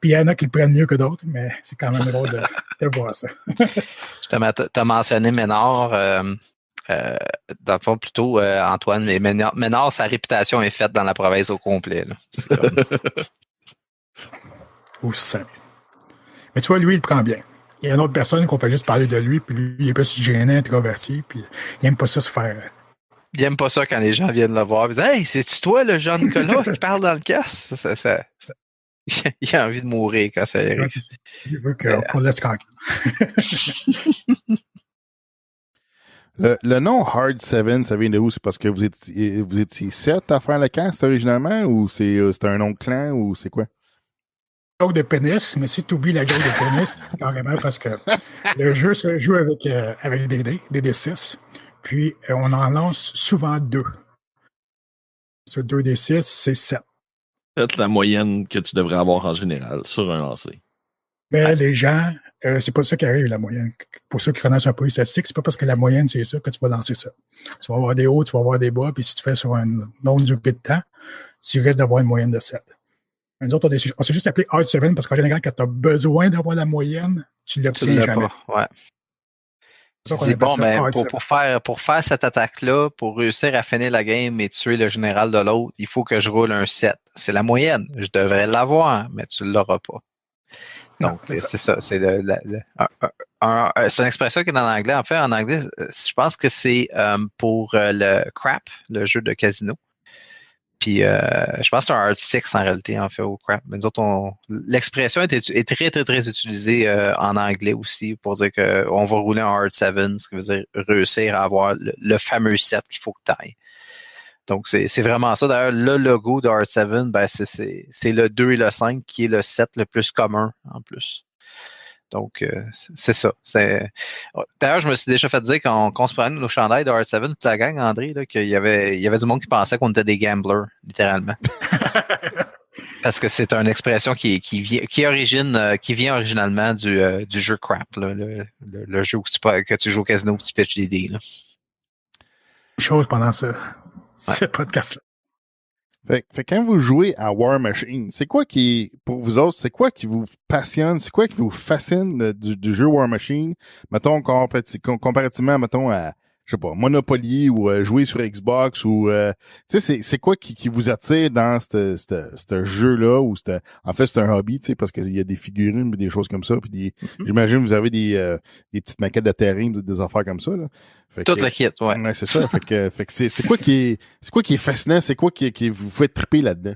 Puis, il y en a qui le prennent mieux que d'autres, mais c'est quand même drôle de voir ça. Justement, tu as mentionné Ménard. dans le fond, plutôt Antoine, mais Ménard, sa réputation est faite dans la province au complet. Là. C'est comme... Aussi simple. Mais tu vois, lui, il le prend bien. Il y a une autre personne qu'on fait juste parler de lui, puis lui, il est pas si gênant, introverti, puis il aime pas ça se faire. Il aime pas ça quand les gens viennent le voir et disent « Hey, c'est-tu toi, le Jean-Nicolas, qui parle dans le casque? » Il a envie de mourir quand ça arrive. Ouais, c'est ça. Il veut qu'on le laisse tranquille. Le nom Hard 7, ça vient de où? C'est parce que vous étiez 7 à faire le cast originalement, ou c'est un nom de clan, ou c'est quoi? Joke de pénis, mais si tu oublies la joke de pénis, carrément, parce que le jeu se joue avec des dés, des D6, puis on en lance souvent 2. Sur 2 D6, c'est 7. C'est la moyenne que tu devrais avoir en général sur un lancer. Mais les gens, c'est pas ça qui arrive, la moyenne. Pour ceux qui connaissent un peu les statistiques, c'est pas parce que la moyenne, c'est ça que tu vas lancer ça. Tu vas avoir des hauts, tu vas avoir des bas, puis si tu fais sur un longue durée de temps, tu risques d'avoir une moyenne de 7. Nous autres, on s'est juste appelé Hard 7 parce qu'en général, quand tu as besoin d'avoir la moyenne, tu l'obtiens jamais. Pas, ouais. C'est bon, mais pour faire cette attaque-là, pour réussir à finir la game et tuer le général de l'autre, il faut que je roule un 7. C'est la moyenne. Je devrais l'avoir, mais tu ne l'auras pas. Donc, c'est ça. C'est c'est une expression qui est en anglais. En fait, en anglais, je pense que c'est pour le crap, le jeu de casino. Puis, je pense que c'est un hard 6 en réalité, en fait, au crap. Mais nous autres, l'expression est très, très, très utilisée en anglais aussi pour dire qu'on va rouler un hard 7, ce qui veut dire réussir à avoir le fameux 7 qu'il faut que tu ailles. Donc, c'est vraiment ça. D'ailleurs, le logo de hard 7, ben, c'est le 2 et le 5 qui est le 7 le plus commun en plus. Donc, c'est ça. D'ailleurs, je me suis déjà fait dire qu'on se prenait nos chandails de Hard 7, toute la gang, André, là, qu'il y avait du monde qui pensait qu'on était des gamblers, littéralement. Parce que c'est une expression qui vient originalement du jeu crap, là, le jeu que tu joues au casino où tu pitches des dés. Là. Chose pendant ce podcast-là. Fait quand vous jouez à War Machine, c'est quoi pour vous autres, c'est quoi qui vous passionne, c'est quoi qui vous fascine du jeu War Machine, mettons, comparativement, mettons, à, je sais pas, Monopoly ou jouer sur Xbox ou, tu sais, c'est quoi qui vous attire dans ce jeu-là ou en fait, c'est un hobby, tu sais, parce qu'il y a des figurines et des choses comme ça, puis j'imagine vous avez des petites maquettes de terrain, des affaires comme ça, là. Toute la kit, ouais. Ouais, c'est ça. Fait que c'est quoi qui est fascinant? C'est quoi qui vous fait triper là-dedans?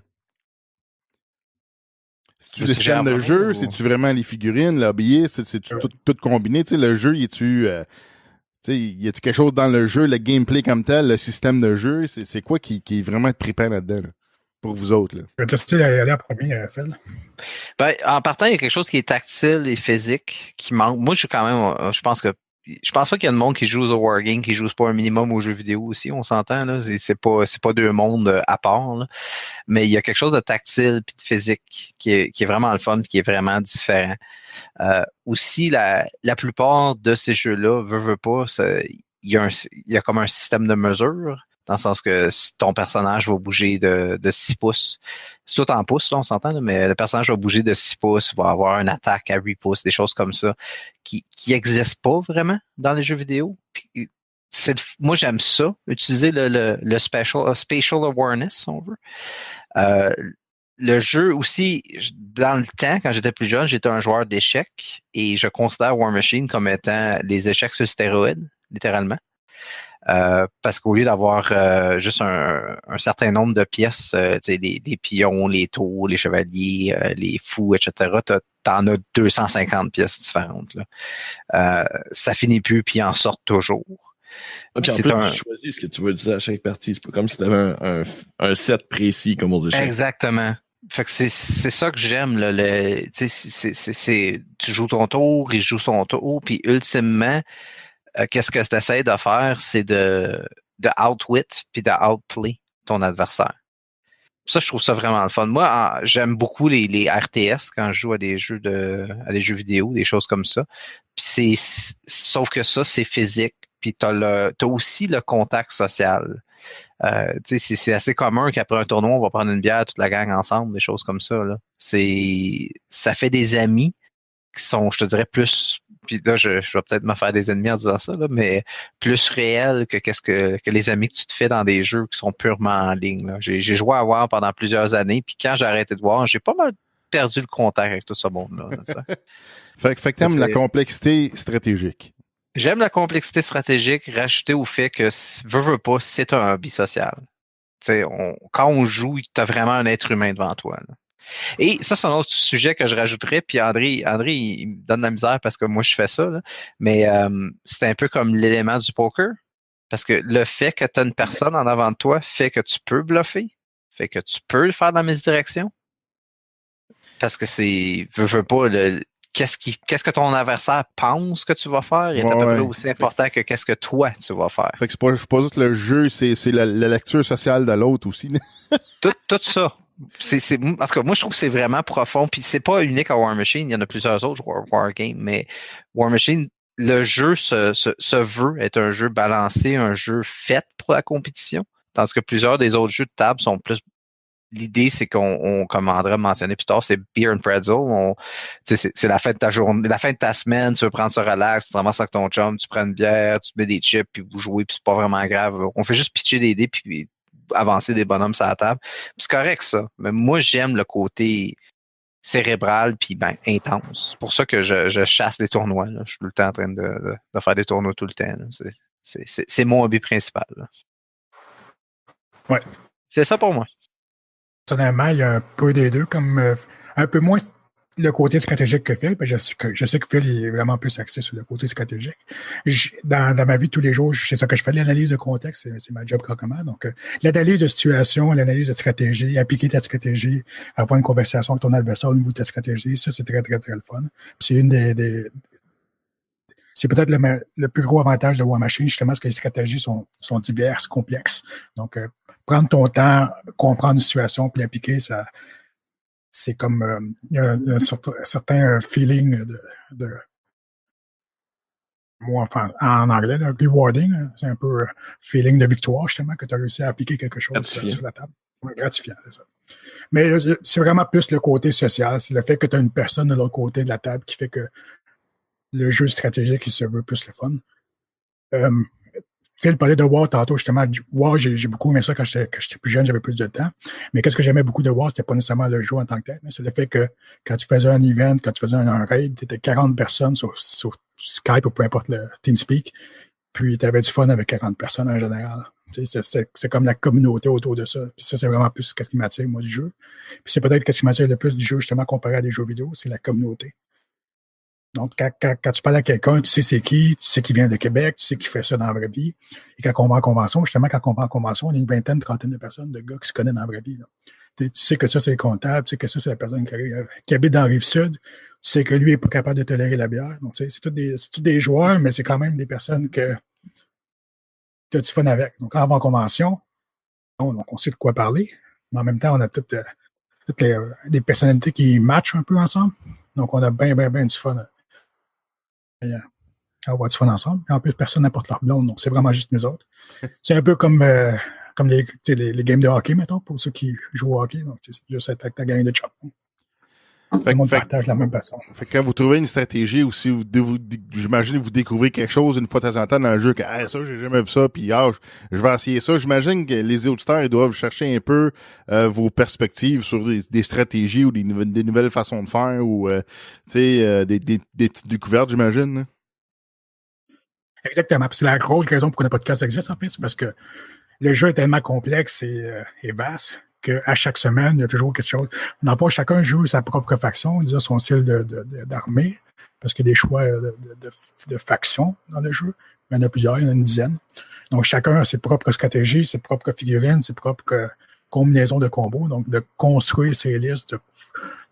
C'est-tu le système de jeu? C'est-tu vraiment les figurines, l'hobbyiste? C'est-tu tout combiné? Tu sais, le jeu, y a-tu quelque chose dans le jeu, le gameplay comme tel, le système de jeu? C'est quoi qui est vraiment trippant là-dedans, là, pour vous autres? Là? Je vais tester aller en premier, Phil. Ben, en partant, il y a quelque chose qui est tactile et physique qui manque. Moi, je pense pas qu'il y a de monde qui joue au wargame, qui joue pas un minimum aux jeux vidéo aussi, on s'entend, là. C'est pas deux mondes à part, là. Mais il y a quelque chose de tactile et de physique qui est vraiment le fun, qui est vraiment différent. Aussi, la plupart de ces jeux-là, veut pas, il y a comme un système de mesure, dans le sens que si ton personnage va bouger de 6 pouces, c'est tout en pouces, là, on s'entend, là, mais le personnage va bouger de 6 pouces, va avoir une attaque à 8 pouces, des choses comme ça, qui n'existent pas vraiment dans les jeux vidéo. Puis, moi, j'aime ça, utiliser le spatial awareness, si on veut. Le jeu aussi, dans le temps, quand j'étais plus jeune, j'étais un joueur d'échecs et je considère War Machine comme étant les échecs sur stéroïdes, littéralement. Parce qu'au lieu d'avoir juste un certain nombre de pièces, des pions, les tours, les chevaliers, les fous, etc., t'en as 250 pièces différentes. Là. Ça finit plus, puis ils en sortent toujours. Puis en plus, tu choisis ce que tu veux utiliser à chaque partie. C'est pas comme si tu avais un set précis comme aux échecs. Exactement. Fait que c'est ça que j'aime. Tu joues ton tour, il joue son tour, puis ultimement, qu'est-ce que tu essaies de faire, c'est de outwit puis de outplay ton adversaire. Ça, je trouve ça vraiment le fun. Moi, j'aime beaucoup les RTS quand je joue à des jeux vidéo, des choses comme ça. Puis sauf que ça, c'est physique. Puis t'as aussi le contact social. C'est assez commun qu'après un tournoi, on va prendre une bière toute la gang ensemble, des choses comme ça. Là. Ça fait des amis. qui sont, je te dirais, plus, puis là, je vais peut-être me faire des ennemis en disant ça, là, mais plus réels que les amis que tu te fais dans des jeux qui sont purement en ligne. Là. J'ai joué à WoW pendant plusieurs années, puis quand j'ai arrêté de voir, j'ai pas mal perdu le contact avec tout ce monde-là. Fait que t'aimes la complexité stratégique. J'aime la complexité stratégique rajoutée au fait que, veux pas, c'est un hobby social. Quand on joue, tu as vraiment un être humain devant toi. Là. Et ça, c'est un autre sujet que je rajouterais. Puis André, il me donne la misère parce que moi, je fais ça. Là. Mais c'est un peu comme l'élément du poker. Parce que le fait que tu as une personne en avant de toi fait que tu peux bluffer. Fait que tu peux le faire dans la direction. Parce que veux pas, qu'est-ce que ton adversaire pense que tu vas faire est à peu près aussi important que qu'est-ce que toi, tu vas faire. Fait que c'est pas juste le jeu, c'est la lecture sociale de l'autre aussi. Tout ça. En tout cas, moi, je trouve que c'est vraiment profond. Puis c'est pas unique à War Machine. Il y en a plusieurs autres Wargames. Mais War Machine, le jeu se veut être un jeu balancé, un jeu fait pour la compétition. Tandis que plusieurs des autres jeux de table sont plus... L'idée, c'est comme André mentionné plus tard, c'est beer and pretzel. C'est la fin de ta journée, la fin de ta semaine, tu veux prendre ça relax, tu te ramasses avec ton chum, tu prends une bière, tu mets des chips, puis vous jouez, puis c'est pas vraiment grave. On fait juste pitcher des dés, puis avancer des bonhommes sur la table. Puis c'est correct, ça. Mais moi, j'aime le côté cérébral, puis intense. C'est pour ça que je chasse les tournois. Là. Je suis tout le temps en train de faire des tournois tout le temps. C'est mon hobby principal. Là. Ouais. C'est ça pour moi. Personnellement, il y a un peu des deux, comme un peu moins le côté stratégique que Phil. Je sais que Phil est vraiment plus axé sur le côté stratégique. Dans ma vie de tous les jours, c'est ça que je fais, l'analyse de contexte, c'est ma job comment. Donc, l'analyse de situation, l'analyse de stratégie, appliquer ta stratégie, avoir une conversation avec ton adversaire au niveau de ta stratégie, ça, c'est très, très, très le fun. Puis c'est une c'est peut-être le plus gros avantage de War Machine, justement, parce que les stratégies sont diverses, complexes. Donc, prendre ton temps, comprendre une situation, puis l'appliquer, ça, c'est comme il y a un certain feeling de moi, enfin, en anglais, là, rewarding, c'est un peu feeling de victoire, justement, que tu as réussi à appliquer quelque chose sur la table. Ouais, gratifiant, c'est ça. Mais c'est vraiment plus le côté social, c'est le fait que tu as une personne de l'autre côté de la table qui fait que le jeu stratégique, il se veut plus le fun. Phil parlait de War tantôt, justement. War, j'ai beaucoup aimé ça quand j'étais plus jeune, j'avais plus de temps. Mais qu'est-ce que j'aimais beaucoup de War, c'était pas nécessairement le jeu en tant que tel, mais c'est le fait que quand tu faisais un event, quand tu faisais un raid, tu étais 40 personnes sur Skype ou peu importe le TeamSpeak, puis tu avais du fun avec 40 personnes en général. C'est comme la communauté autour de ça. Puis ça, c'est vraiment plus ce qui m'attire, moi, du jeu. Puis c'est peut-être ce qui m'attire le plus du jeu, justement, comparé à des jeux vidéo, c'est la communauté. Donc, quand tu parles à quelqu'un, tu sais c'est qui, tu sais qu'il vient de Québec, tu sais qu'il fait ça dans la vraie vie. Et quand on va en convention, justement, on est une vingtaine, trentaine de personnes, de gars qui se connaissent dans la vraie vie. Là. Tu sais que ça, c'est le comptable, tu sais que ça, c'est la personne qui habite dans la Rive-Sud, tu sais que lui est pas capable de tolérer la bière. Donc, tu sais, c'est tous des joueurs, mais c'est quand même des personnes que tu as du fun avec. Donc, quand on va en convention, donc on sait de quoi parler, mais en même temps, on a toutes les personnalités qui matchent un peu ensemble. Donc, on a bien du fun. Avoir du fun ensemble. En plus, personne n'apporte leur blonde, donc c'est vraiment juste nous autres. C'est un peu comme les games de hockey, mettons, pour ceux qui jouent au hockey. Donc, c'est juste avec ta gang de chop. Tout le monde partage la même façon. Fait que quand vous trouvez une stratégie ou si j'imagine vous découvrez quelque chose une fois de temps en temps dans le jeu que ça, j'ai jamais vu ça, puis je vais essayer ça. J'imagine que les auditeurs ils doivent chercher un peu vos perspectives sur des stratégies ou des nouvelles façons de faire ou des petites découvertes, j'imagine. Hein? Exactement. Puis c'est la grosse raison pour que notre podcast existe, en fait, c'est parce que le jeu est tellement complexe et vaste qu'à chaque semaine, il y a toujours quelque chose. Dans le fond, chacun joue sa propre faction, il a son style d'armée, parce qu'il y a des choix de factions dans le jeu. Il y en a plusieurs, il y en a une dizaine. Donc, chacun a ses propres stratégies, ses propres figurines, ses propres combinaisons de combos. Donc, de construire ses listes,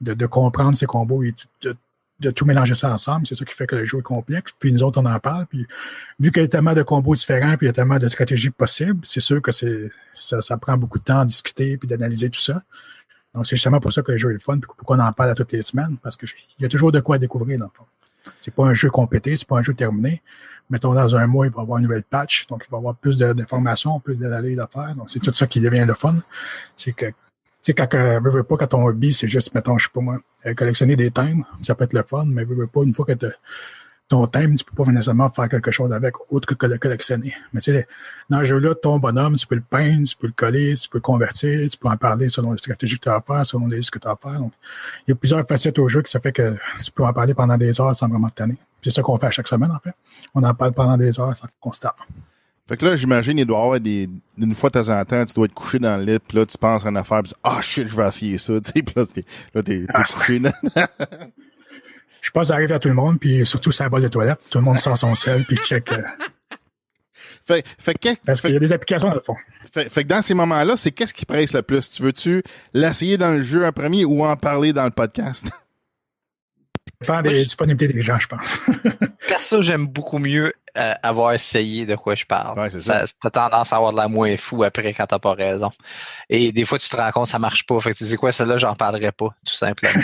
de comprendre ses combos et de tout mélanger ça ensemble, c'est ça qui fait que le jeu est complexe. Puis nous autres, on en parle. Puis vu qu'il y a tellement de combos différents, puis il y a tellement de stratégies possibles, c'est sûr que ça prend beaucoup de temps à discuter puis d'analyser tout ça. Donc c'est justement pour ça que le jeu est le fun, puis pourquoi on en parle à toutes les semaines, parce que il y a toujours de quoi découvrir dans le fond. C'est pas un jeu complété, c'est pas un jeu terminé. Mettons, dans un mois, il va y avoir une nouvelle patch, donc il va y avoir plus d'informations, plus d'analyses à faire. Donc c'est tout ça qui devient le fun. C'est que sais, veux pas, quand ton hobby, c'est juste, mettons, je sais pas moi, collectionner des thèmes, ça peut être le fun, mais veux pas, une fois que ton thème, tu peux pas nécessairement faire quelque chose avec autre que le collectionner. Mais tu sais, dans le jeu-là, ton bonhomme, tu peux le peindre, tu peux le coller, tu peux le convertir, tu peux en parler selon les stratégies que tu as à faire, selon les risques que tu as à faire. Donc, il y a plusieurs facettes au jeu qui ça fait que tu peux en parler pendant des heures sans vraiment te tanner. C'est ça qu'on fait à chaque semaine, en fait. On en parle pendant des heures sans constat. Fait que là, j'imagine, il doit y avoir d'une fois de temps en temps, tu dois être couché dans le lit, puis là, tu penses à une affaire, puis shit, je vais essayer ça, tu sais, puis là, t'es couché. Je pense que ça arrive à tout le monde, puis surtout sur la boîte de toilette. Tout le monde sort son sel, puis check. Parce qu'il y a des applications dans le fond. Fait que dans ces moments-là, c'est qu'est-ce qui presse le plus? Tu veux-tu l'essayer dans le jeu en premier ou en parler dans le podcast? Ça dépend des disponibilités des gens, je pense. Perso, j'aime beaucoup mieux avoir essayé de quoi je parle. Ouais, c'est ça. T'as tendance à avoir de la moins fou après quand t'as pas raison. Et des fois, tu te rends compte que ça marche pas. Fait que tu dis quoi, celle-là, j'en parlerai pas, tout simplement.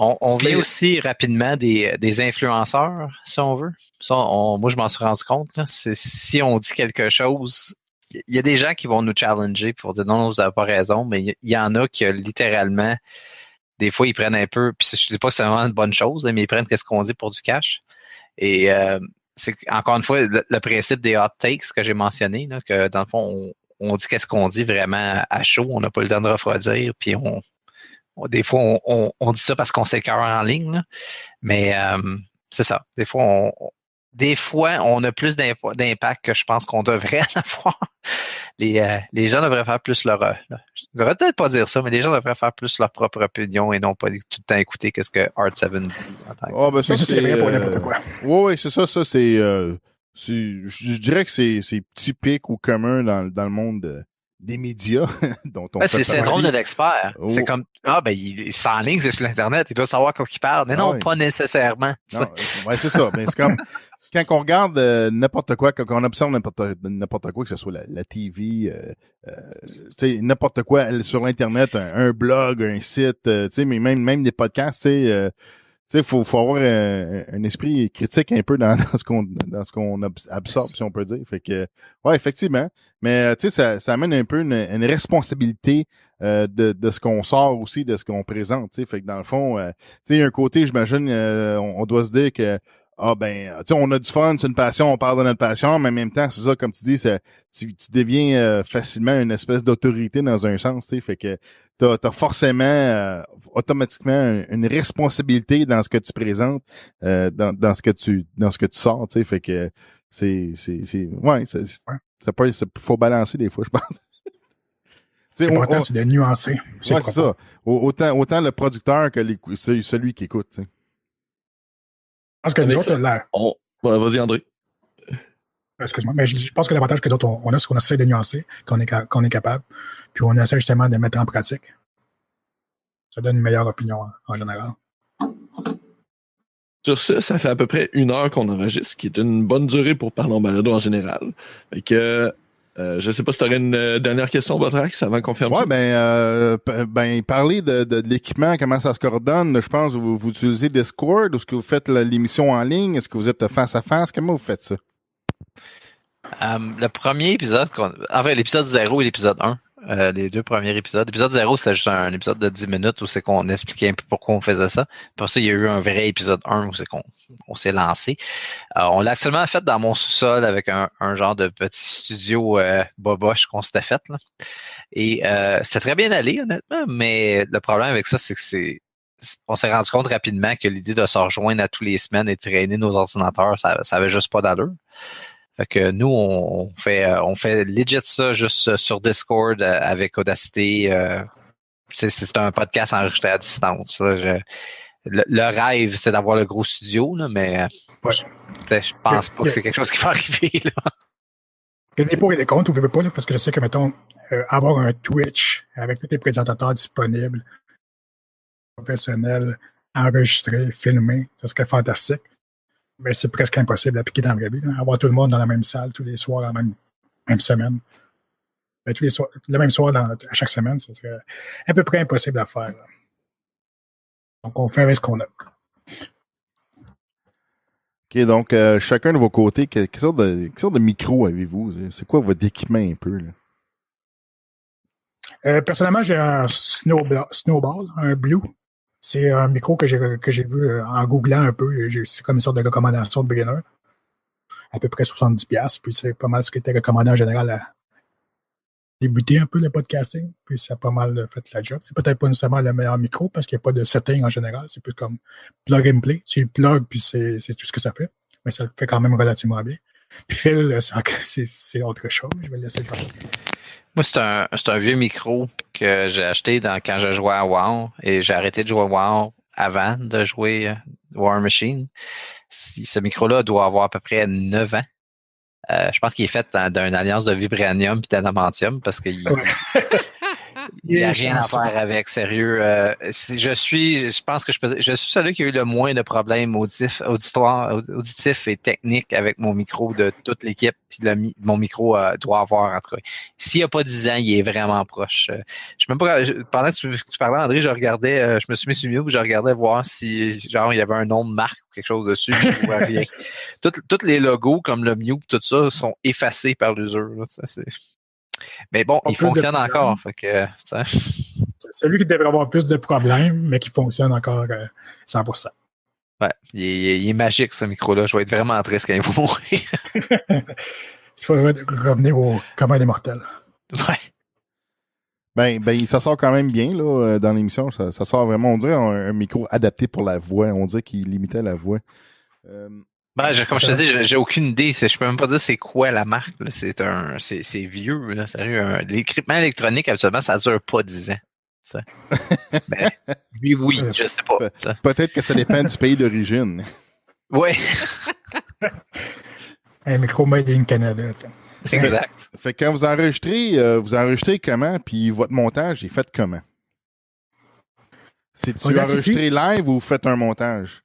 On vient aussi rapidement des influenceurs, si on veut. Ça, moi, je m'en suis rendu compte. Là. Si on dit quelque chose, il y a des gens qui vont nous challenger pour dire non, vous n'avez pas raison, mais il y en a qui littéralement, des fois, ils prennent un peu, puis je dis pas que c'est vraiment une bonne chose, mais ils prennent ce qu'on dit pour du cash. Et c'est encore une fois le principe des hot takes que j'ai mentionné, là, que dans le fond, on dit qu'est-ce qu'on dit vraiment à chaud, on n'a pas le temps de refroidir, puis des fois, on dit ça parce qu'on s'écœure en ligne, là. Mais c'est ça. Des fois, on a plus d'impact que je pense qu'on devrait en avoir. Les gens devraient faire plus je devrais peut-être pas dire ça, mais les gens devraient faire plus leur propre opinion et non pas tout le temps écouter ce que Art7 dit en tant que ben ça, c'est rien pour n'importe quoi. Oui, c'est ça. Ça, c'est je dirais que c'est typique ou commun dans le monde des médias dont on c'est le syndrome de l'expert. Oh. C'est comme il s'enligne sur l'Internet, il doit savoir quoi il parle. Mais non, pas nécessairement. Non, c'est ça. Mais c'est comme quand on regarde n'importe quoi, quand on observe n'importe quoi, que ce soit la TV, n'importe quoi sur l'Internet, un blog, un site, mais même des podcasts, faut avoir un esprit critique un peu dans ce qu'on absorbe, si on peut dire. Fait que, ouais, effectivement. Mais, ça amène un peu une responsabilité de ce qu'on sort aussi, de ce qu'on présente, Fait que dans le fond, il y a un côté, j'imagine, on doit se dire que on a du fun, c'est une passion, on parle de notre passion, mais en même temps, c'est ça, comme tu dis, tu deviens facilement une espèce d'autorité dans un sens, fait que t'as forcément automatiquement une responsabilité dans ce que tu présentes, dans ce que tu sors, fait que faut balancer des fois, je pense. L'important, c'est de nuancer. C'est ça. Autant le producteur que celui qui écoute, t'sais. Je pense que nous autres, vas-y, André. Excuse-moi, mais je pense que l'avantage que d'autres on a, c'est qu'on essaie de nuancer, qu'on est capable, puis on essaie justement de mettre en pratique. Ça donne une meilleure opinion en général. Sur ça fait à peu près 1 heure qu'on enregistre, qui est une bonne durée pour parler en balado en général. Fait que je sais pas si tu aurais une dernière question, Botrax, avant qu'on ferme ça. Parler de l'équipement, comment ça se coordonne, je pense, vous utilisez Discord, ou est-ce que vous faites l'émission en ligne, est-ce que vous êtes face à face, comment vous faites ça? Le premier épisode, l'épisode 0 et l'épisode 1, les 2 premiers épisodes. L'épisode 0, c'était juste un épisode de 10 minutes où c'est qu'on expliquait un peu pourquoi on faisait ça. Pour ça, il y a eu un vrai épisode 1 où c'est qu'on s'est lancé. On l'a actuellement fait dans mon sous-sol avec un genre de petit studio boboche qu'on s'était fait, là. Et c'était très bien allé, honnêtement, mais le problème avec ça, c'est que on s'est rendu compte rapidement que l'idée de se rejoindre à tous les semaines et de traîner nos ordinateurs, ça avait juste pas d'allure. Fait que nous, on fait legit ça juste sur Discord avec Audacity. C'est un podcast enregistré à distance. Le rêve, c'est d'avoir le gros studio, là, mais je pense pas que c'est quelque chose qui va arriver. Là. Il y a des pour et des contre, vous ne pouvez pas, là, parce que je sais que, mettons, avoir un Twitch avec tous les présentateurs disponibles, professionnels, enregistrés, filmés, ça serait fantastique. Mais c'est presque impossible d'appliquer dans la vraie vie. Là. Avoir tout le monde dans la même salle tous les soirs, la même semaine. Mais tous les soirs, le même soir à chaque semaine, ça serait à peu près impossible à faire. Là. Donc, on fait avec ce qu'on a. OK, donc, chacun de vos côtés, quelle sorte de micro avez-vous? C'est quoi votre équipement un peu? Là? Personnellement, j'ai un Snowball, un Blue. C'est un micro que j'ai vu en googlant un peu. C'est comme une sorte de recommandation de beginner. À peu près 70$. Puis c'est pas mal ce qui était recommandé en général à débuter un peu le podcasting. Puis ça a pas mal fait la job. C'est peut-être pas nécessairement le meilleur micro parce qu'il n'y a pas de setting en général. C'est plus comme plug and play. Tu plug puis c'est tout ce que ça fait. Mais ça le fait quand même relativement bien. Puis Phil, c'est autre chose. Je vais le laisser le faire. Moi, c'est un vieux micro que j'ai acheté quand je jouais à WoW et j'ai arrêté de jouer à WoW avant de jouer War Machine. Ce micro-là doit avoir à peu près 9 ans. Je pense qu'il est fait d'une alliance de vibranium et d'adamantium parce qu'il n'y a rien à faire avec, sérieux. Je pense que je suis celui qui a eu le moins de problèmes auditifs et techniques avec mon micro de toute l'équipe. Puis mon micro doit avoir, en tout cas. S'il n'y a pas 10 ans, il est vraiment proche. Je sais même pas, pendant que tu parlais, André, je regardais, je me suis mis sur mute, je regardais voir si genre il y avait un nom de marque ou quelque chose dessus, je ne trouvais rien. Tous les logos comme le Mute, tout ça, sont effacés par l'usure. Mais bon, il fonctionne encore. Fait que, c'est celui qui devrait avoir plus de problèmes, mais qui fonctionne encore 100%. Ouais, il est magique, ce micro-là. Je vais être vraiment triste quand il va mourir. Il faudrait revenir au commun des mortels. Ouais. Ben, ça sort quand même bien là, dans l'émission. Ça sort vraiment, on dirait, un micro adapté pour la voix. On dirait qu'il limitait la voix. Comme je te dis, j'ai aucune idée. Je peux même pas dire c'est quoi la marque. Là. C'est vieux, là, sérieux. L'équipement électronique, habituellement, ça dure pas 10 ans. Mais oui, je sais pas. Peut-être que ça dépend du pays d'origine. Oui. Un micro made in Canada. C'est exact. Fait que quand vous enregistrez comment, puis votre montage est fait comment? C'est-tu enregistré live ou vous faites un montage?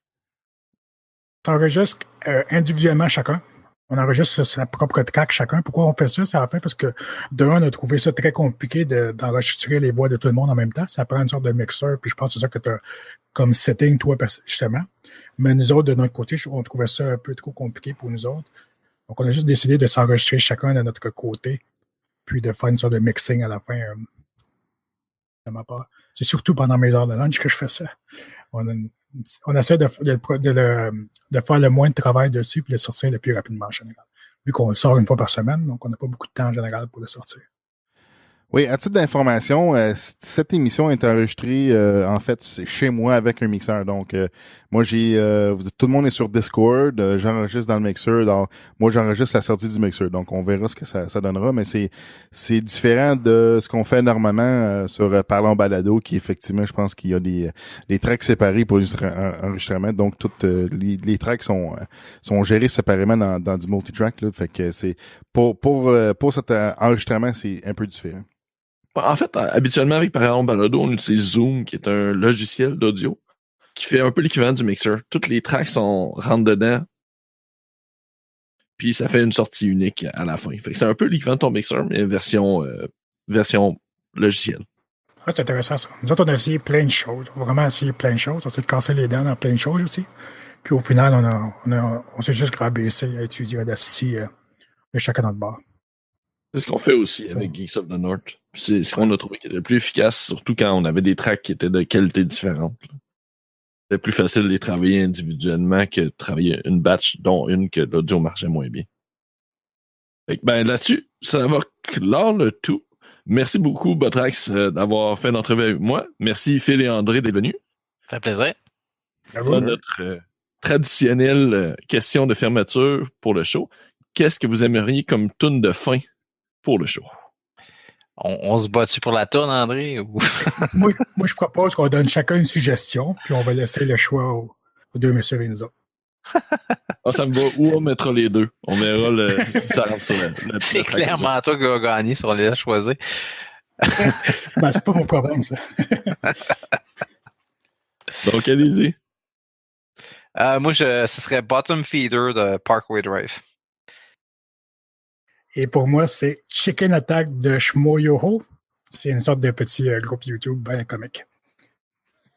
On enregistre individuellement chacun. On enregistre sa propre track chacun. Pourquoi on fait ça? Ça fait parce que on a trouvé ça très compliqué d'enregistrer les voix de tout le monde en même temps. Ça prend une sorte de mixeur, puis je pense que c'est ça que tu as comme setting, toi, justement. Mais nous autres, de notre côté, on trouvait ça un peu trop compliqué pour nous autres. Donc, on a juste décidé de s'enregistrer chacun de notre côté, puis de faire une sorte de mixing à la fin de ma part. C'est surtout pendant mes heures de lunch que je fais ça. On essaie de faire le moins de travail dessus puis de le sortir le plus rapidement en général. Vu qu'on le sort une fois par semaine, donc on n'a pas beaucoup de temps en général pour le sortir. Oui, à titre d'information, cette émission est enregistrée, en fait, c'est chez moi avec un mixeur. Donc, moi, tout le monde est sur Discord, j'enregistre dans le mixeur. Donc, moi, j'enregistre la sortie du mixeur. Donc, on verra ce que ça donnera, mais c'est différent de ce qu'on fait normalement sur Parlons Balado, qui effectivement, je pense qu'il y a des tracks séparés pour les enregistrements. Donc, toutes les tracks sont gérés séparément dans du multitrack. Là, fait que c'est pour cet enregistrement, c'est un peu différent. En fait, habituellement, avec par exemple Balado, on utilise Zoom, qui est un logiciel d'audio, qui fait un peu l'équivalent du mixer. Toutes les tracks rentrent dedans, puis ça fait une sortie unique à la fin. Fait que c'est un peu l'équivalent de ton mixer, mais version logicielle. Ouais, c'est intéressant ça. Nous autres, on a essayé plein de choses. On a vraiment essayé plein de choses. On s'est cassé les dents dans plein de choses aussi. Puis au final, on s'est juste rabaissé à étudier Audacity de chacun notre bord. C'est ce qu'on fait aussi avec Geeks of the North. C'est ce qu'on a trouvé qui était le plus efficace, surtout quand on avait des tracks qui étaient de qualité différente. C'était plus facile de les travailler individuellement que de travailler une batch, dont une que l'audio marchait moins bien. Fait que, là-dessus, ça va clore le tout. Merci beaucoup, Botrax, d'avoir fait l'entrevue avec moi. Merci, Phil et André, d'être venus. Ça fait plaisir. Notre traditionnelle question de fermeture pour le show. Qu'est-ce que vous aimeriez comme tune de fin pour le show? On se bat-tu pour la tourne, André? Ou... moi, je propose qu'on donne chacun une suggestion, puis on va laisser le choix aux deux messieurs et nous autres. Ça me va. Où on mettra les deux? On verra si ça rentre sur la c'est clairement toi qui vas gagner si on les a choisis. C'est pas mon problème, ça. Donc, allez-y. Moi, ce serait Bottom Feeder de Parkway Drive. Et pour moi, c'est Chicken Attack de Shmoyoho. C'est une sorte de petit groupe YouTube bien comique.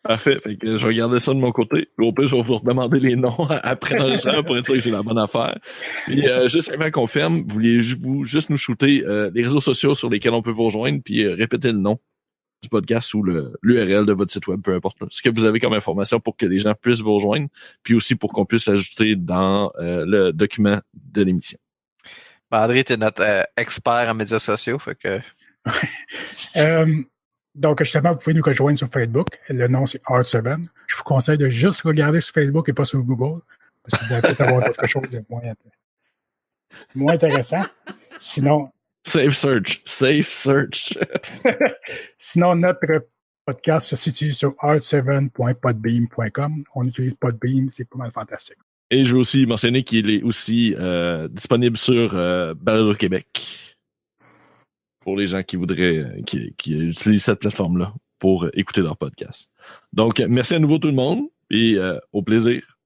Parfait. Fait que je vais garder ça de mon côté. Au pire, je vais vous redemander les noms après l'enregistrement pour être sûr que j'ai la bonne affaire. Puis, juste avant qu'on ferme, vouliez-vous juste nous shooter les réseaux sociaux sur lesquels on peut vous rejoindre, puis répéter le nom du podcast ou l'URL de votre site web, peu importe. Ce que vous avez comme information pour que les gens puissent vous rejoindre, puis aussi pour qu'on puisse l'ajouter dans le document de l'émission. André, tu es notre expert en médias sociaux, fait que... Donc, justement, vous pouvez nous rejoindre sur Facebook. Le nom, c'est Art7. Je vous conseille de juste regarder sur Facebook et pas sur Google, parce que vous allez peut-être avoir autre chose de moins intéressant. Sinon... Safe search. Sinon, notre podcast se situe sur art7.podbeam.com. On utilise Podbeam, c'est pas mal fantastique. Et je veux aussi mentionner qu'il est aussi disponible sur Balado Québec. Pour les gens qui voudraient, qui utilisent cette plateforme-là pour écouter leur podcast. Donc, merci à nouveau tout le monde et au plaisir.